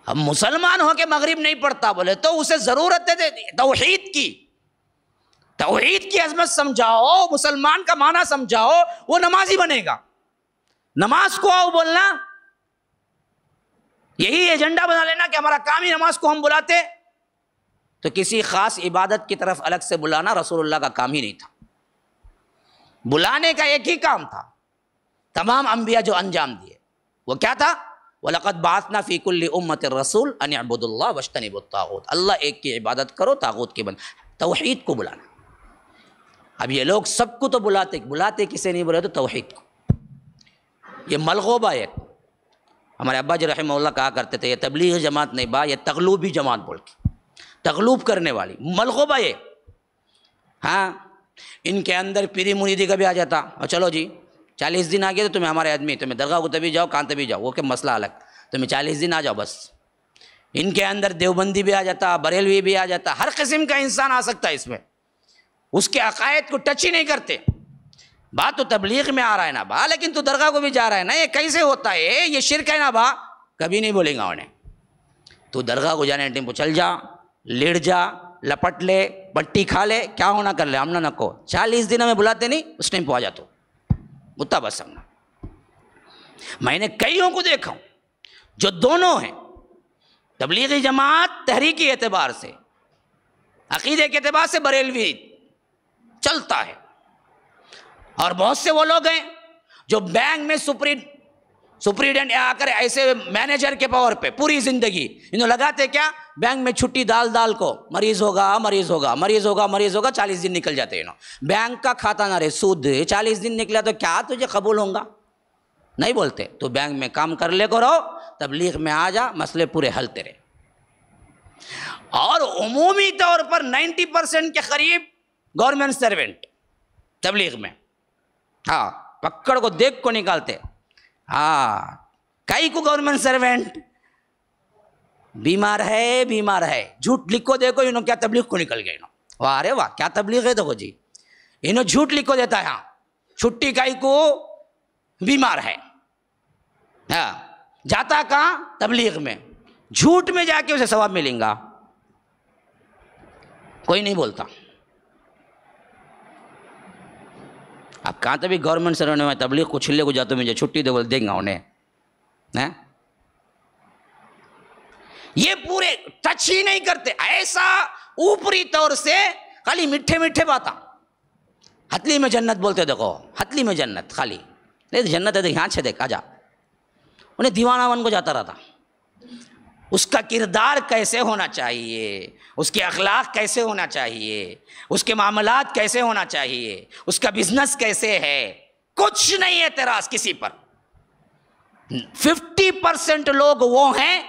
اب مسلمان ہو کے مغرب نہیں پڑھتا بولے تو اسے ضرورت ہے توحید کی، توحید کی عظمت سمجھاؤ، مسلمان کا معنی سمجھاؤ، وہ نمازی بنے گا۔ نماز کو آؤ بولنا، یہی ایجنڈا بنا لینا کہ ہمارا کام ہی نماز کو ہم بلاتے، تو کسی خاص عبادت کی طرف الگ سے بلانا رسول اللہ کا کام ہی نہیں تھا۔ بلانے کا ایک ہی کام تھا، تمام انبیاء جو انجام دیے وہ کیا تھا؟ وَلَقَدْ بَعَثْنَا فِي كُلِّ أُمَّةٍ رَسُولٍ أَنِ اعْبُدُوا اللَّهَ وَاجْتَنِبُوا الطَّاغُوتَ، اللہ ایک کی عبادت کرو، طاغوت کی بند، توحید کو بلانا۔ اب یہ لوگ سب کو تو بلاتے کسے نہیں بولے تو توحید کو۔ یہ ملغوبہ ہے، ہمارے ابا جی رحمہ اللہ کہا کرتے تھے یہ تبلیغ جماعت نہیں با، یہ تغلوبی جماعت بول کے، تغلوب کرنے والی ملغوبہ یہ۔ ہاں ان کے اندر پیری مریدی کا بھی آ جاتا، اور چلو جی 40 دن آ گئے تو تمہیں ہمارے آدمی، تمہیں درگاہ کو تبھی جاؤ، کہاں تبھی جاؤ، وہ کہ مسئلہ الگ، تمہیں 40 دن آ جاؤ بس۔ ان کے اندر دیوبندی بھی آ جاتا، بریلوی بھی آ جاتا، ہر قسم کا انسان آ سکتا ہے اس میں، اس کے عقائد کو ٹچ ہی نہیں کرتے۔ بات تو تبلیغ میں آ رہا ہے نا با، لیکن تو درگاہ کو بھی جا رہا ہے نا، یہ کیسے ہوتا ہے، یہ شرک ہے نا با، کبھی نہیں بولیں گا انہیں۔ تو درگاہ کو جانے ٹائم پہ چل جا، لیٹ جا، لپٹ لے، پٹی کھا لے، کیا ہونا کر لے، ہم نہ کو 40 دن ہمیں بلاتے نہیں، اس ٹائم پہ آ جاتا متا بس ہم۔ میں نے کئیوں کو دیکھا ہوں جو دونوں ہیں، تبلیغی جماعت تحریکی اعتبار سے، عقیدے کے اعتبار سے بریلوی چلتا ہے، اور بہت سے وہ لوگ ہیں جو بینک میں سپریڈنٹ آ کر ایسے مینیجر کے پاور پہ پوری زندگی انہوں لگاتے کیا، بینک میں چھٹی ڈال کو مریض ہوگا 40 دن نکل جاتے ہیں، بینک کا کھاتا نہ رہے، سود 40 دن نکلا تو کیا تجھے قبول ہوں گا، نہیں بولتے۔ تو بینک میں کام کر لے کرو، تبلیغ میں آ جا، مسئلے پورے حل تیرے۔ اور عمومی طور پر 90% کے قریب گورنمنٹ سروینٹ تبلیغ میں، ہاں پکڑ کو دیکھ کو نکالتے، ہاں کئی کو گورنمنٹ سروینٹ بیمار ہے، جھوٹ لکھو دیکھو انہوں کیا تبلیغ کو نکل گئے، واہ ارے واہ کیا تبلیغ ہے، دیکھو جی انہوں جھوٹ لکھو دیتا ہے، ہاں چھٹی کئی کو بیمار ہے، ہاں جاتا کہاں تبلیغ میں، جھوٹ میں جا کے اسے ثواب ملیں گا، کوئی نہیں بولتا۔ اب کہاں تبھی گورنمنٹ سروینٹ میں تبلیغ کو چھلے کو جاتا مجھے چھٹی دے بول دیں گا انہیں، یہ پورے ٹچ ہی نہیں کرتے، ایسا اوپری طور سے خالی میٹھے میٹھے باتاں، ہتلی میں جنت بولتے، دیکھو ہتلی میں جنت، خالی جنت ہے دیکھ یہاں چھے دیکھ آجا، انہیں دیوانہ بن کو جاتا رہتا۔ اس کا کردار کیسے ہونا چاہیے، اس کے اخلاق کیسے ہونا چاہیے، اس کے معاملات کیسے ہونا چاہیے، اس کا بزنس کیسے ہے، کچھ نہیں اعتراض کسی پر۔ 50% لوگ وہ ہیں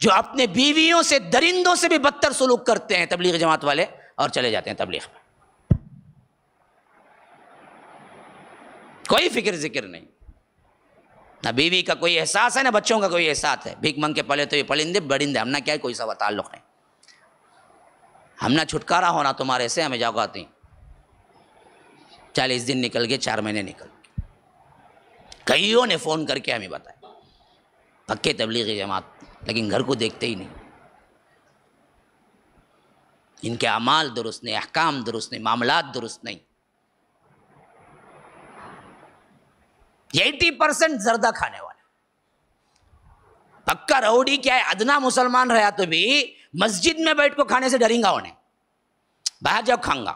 جو اپنے بیویوں سے درندوں سے بھی بدتر سلوک کرتے ہیں تبلیغ جماعت والے، اور چلے جاتے ہیں تبلیغ میں، کوئی فکر ذکر نہیں، نہ بیوی کا کوئی احساس ہے، نہ بچوں کا کوئی احساس ہے، بھیک منگ کے پلے تو یہ پلندے بڑندے، ہم نہ کیا کوئی سوا تعلق نہیں، ہم نہ چھٹکارا ہونا تمہارے سے، ہمیں جاؤ آتی 40 دن نکل گئے، 4 مہینے نکل گئے، کئیوں نے فون کر کے ہمیں بتایا پکے تبلیغی جماعت، لیکن گھر کو دیکھتے ہی نہیں، ان کے اعمال درست نہیں، احکام درست نہیں، معاملات درست نہیں۔ 80% زردہ کھانے والے، پکا روڑی کیا ہے، ادنا مسلمان رہا تو بھی مسجد میں بیٹھ کو کھانے سے ڈریں گا انہیں، باہر جب کھاؤں گا،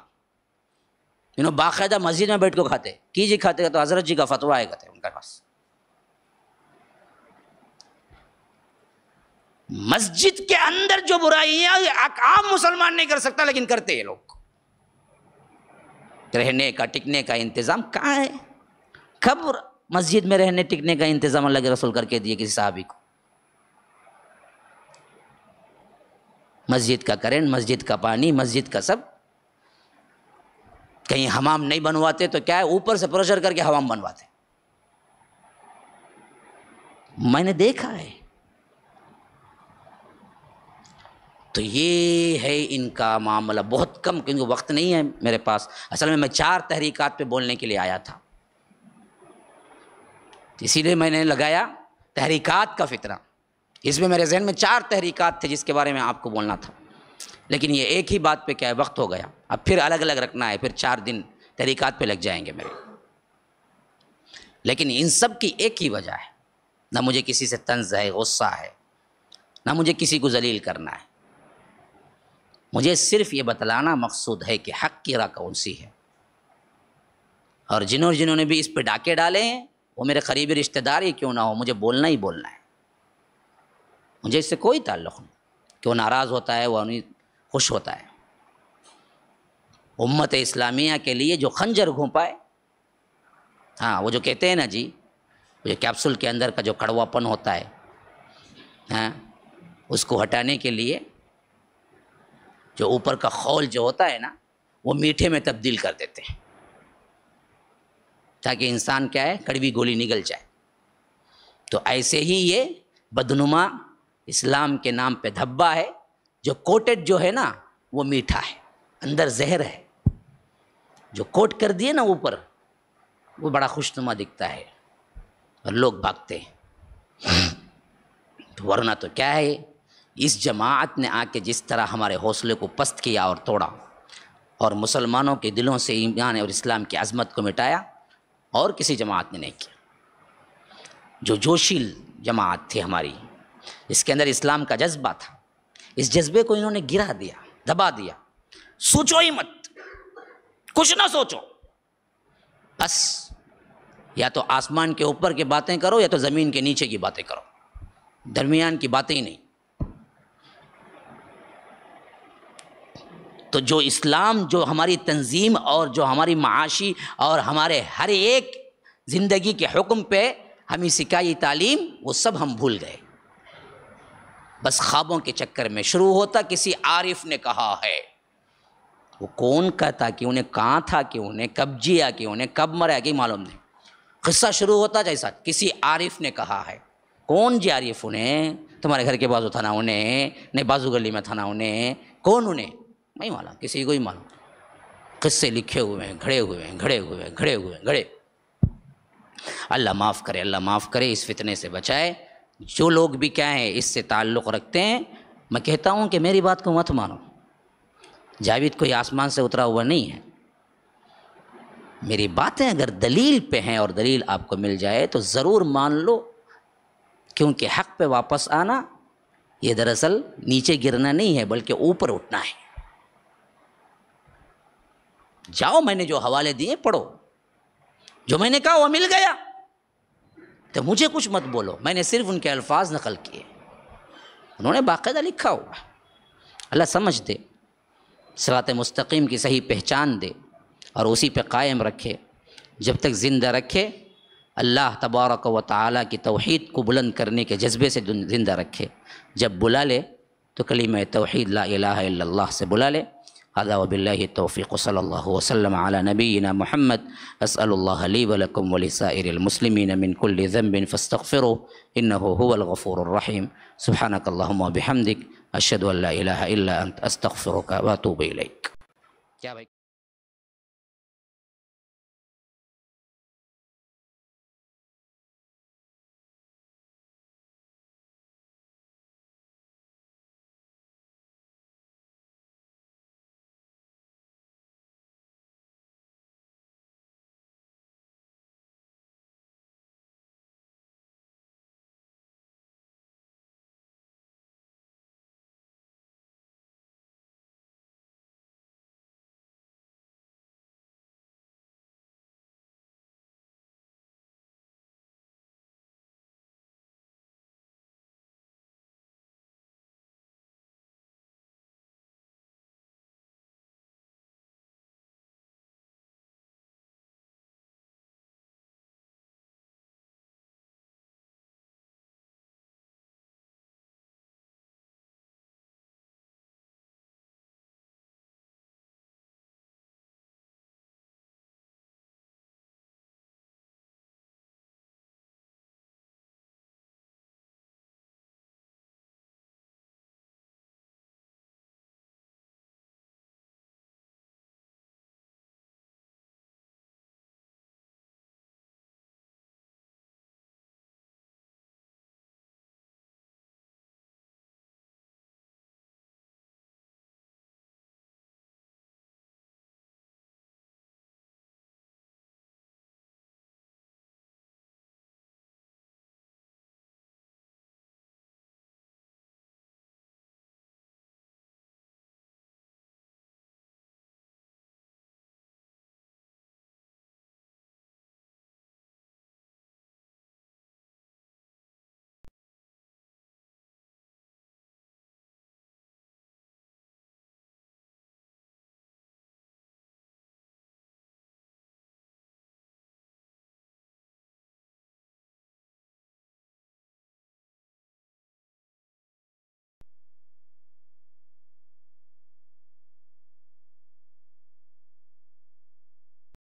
انہوں باقاعدہ مسجد میں بیٹھ کو کھاتے، کی جی کھاتے گا تو حضرت جی کا فتویٰ آئے گا ان کے پاس، مسجد کے اندر جو برائیاں عام مسلمان نہیں کر سکتا لیکن کرتے ہیں لوگ، رہنے کا ٹکنے کا انتظام کہاں ہے، کب مسجد میں رہنے ٹکنے کا انتظام اللہ کے رسول کر کے دیے کسی صحابی کو، مسجد کا کرنٹ، مسجد کا پانی، مسجد کا سب، کہیں حمام نہیں بنواتے تو کیا ہے اوپر سے پریشر کر کے حمام بنواتے، میں نے دیکھا ہے۔ تو یہ ہے ان کا معاملہ، بہت کم، کیونکہ وقت نہیں ہے میرے پاس، اصل میں 4 تحریکات پہ بولنے کے لیے آیا تھا، اسی لیے میں نے لگایا تحریکات کا فتنہ، اس میں میرے ذہن میں 4 تحریکات تھے جس کے بارے میں آپ کو بولنا تھا، لیکن یہ ایک ہی بات پہ کیا ہے وقت ہو گیا، اب پھر الگ الگ رکھنا ہے، پھر 4 دن تحریکات پہ لگ جائیں گے میرے، لیکن ان سب کی ایک ہی وجہ ہے، نہ مجھے کسی سے طنز ہے، غصہ ہے، نہ مجھے کسی کو ذلیل کرنا ہے. مجھے صرف یہ بتلانا مقصود ہے کہ حق کی راہ کون سی ہے. اور جنہوں نے بھی اس پہ ڈاکے ڈالے ہیں وہ میرے قریبی رشتہ دار ہی کیوں نہ ہو، مجھے بولنا ہی بولنا ہے. مجھے اس سے کوئی تعلق نہیں کہ وہ ناراض ہوتا ہے، وہ نہیں خوش ہوتا ہے. امت اسلامیہ کے لیے جو خنجر گھونپائے، ہاں وہ جو کہتے ہیں نا جی، وہ جو کیپسول کے اندر کا جو کڑوا پن ہوتا ہے، ہاں اس کو ہٹانے کے لیے جو اوپر کا خول جو ہوتا ہے نا وہ میٹھے میں تبدیل کر دیتے ہیں تاکہ انسان کیا ہے، کڑوی گولی نگل جائے. تو ایسے ہی یہ بدنما اسلام کے نام پہ دھبا ہے، جو کوٹڈ جو ہے نا وہ میٹھا ہے، اندر زہر ہے. جو کوٹ کر دیے نا اوپر وہ بڑا خوشنما دکھتا ہے اور لوگ بھاگتے ہیں. ورنہ تو کیا ہے، اس جماعت نے آ کے جس طرح ہمارے حوصلے کو پست کیا اور توڑا، اور مسلمانوں کے دلوں سے ایمان اور اسلام کی عظمت کو مٹایا، اور کسی جماعت نے نہیں کیا. جو جوشیل جماعت تھی ہماری، اس کے اندر اسلام کا جذبہ تھا، اس جذبے کو انہوں نے گرا دیا، دبا دیا. سوچو ہی مت، کچھ نہ سوچو، بس یا تو آسمان کے اوپر کی باتیں کرو یا تو زمین کے نیچے کی باتیں کرو، درمیان کی باتیں ہی نہیں. تو جو اسلام، جو ہماری تنظیم اور جو ہماری معاشی اور ہمارے ہر ایک زندگی کے حکم پہ ہمیں سکھائی تعلیم، وہ سب ہم بھول گئے. بس خوابوں کے چکر میں شروع ہوتا کسی عارف نے کہا ہے. وہ کون کہتا کہ انہیں کہاں تھا، کہ انہیں کب جیا، کہ انہیں کب مرا، کہ معلوم نہیں. قصہ شروع ہوتا جیسا کسی عارف نے کہا ہے. کون جی عارف؟ انہیں تمہارے گھر کے بازو تھا نا، انہیں نہیں بازو گلی میں تھا نا، انہیں کون، انہیں نہیں معلوم، کسی کو ہی معلوم. قصے لکھے ہوئے ہیں، گھڑے ہوئے ہیں، گھڑے ہوئے ہیں، گھڑے ہوئے ہیں، گھڑے. اللہ معاف کرے، اللہ معاف کرے، اس فتنے سے بچائے. جو لوگ بھی کیا ہیں اس سے تعلق رکھتے ہیں، میں کہتا ہوں کہ میری بات کو مت مانو. جاوید کوئی آسمان سے اترا ہوا نہیں ہے. میری باتیں اگر دلیل پہ ہیں اور دلیل آپ کو مل جائے تو ضرور مان لو، کیونکہ حق پہ واپس آنا یہ دراصل نیچے گرنا نہیں ہے بلکہ اوپر اٹھنا ہے. جاؤ، میں نے جو حوالے دیے پڑھو، جو میں نے کہا وہ مل گیا تو مجھے کچھ مت بولو. میں نے صرف ان کے الفاظ نقل کیے، انہوں نے باقاعدہ لکھا ہوا. اللہ سمجھ دے، صراط مستقیم کی صحیح پہچان دے اور اسی پہ قائم رکھے جب تک زندہ رکھے. اللہ تبارک و تعالیٰ کی توحید کو بلند کرنے کے جذبے سے زندہ رکھے. جب بلا لے تو کلمہ توحید لا الہ الا اللہ سے بلا لے. هذا وبالله التوفیق، صلی اللہ وسلم علی نبینا محمد. اسأل اللہ لی ولکم ولسائر المسلمین من کل ذنب فاستغفروه انه هو الغفور الرحیم. سبحانک اللہم وبحمدک، اشہد ان لا الہ الا انت، استغفرک واتوب الیک. کیا بھائی؟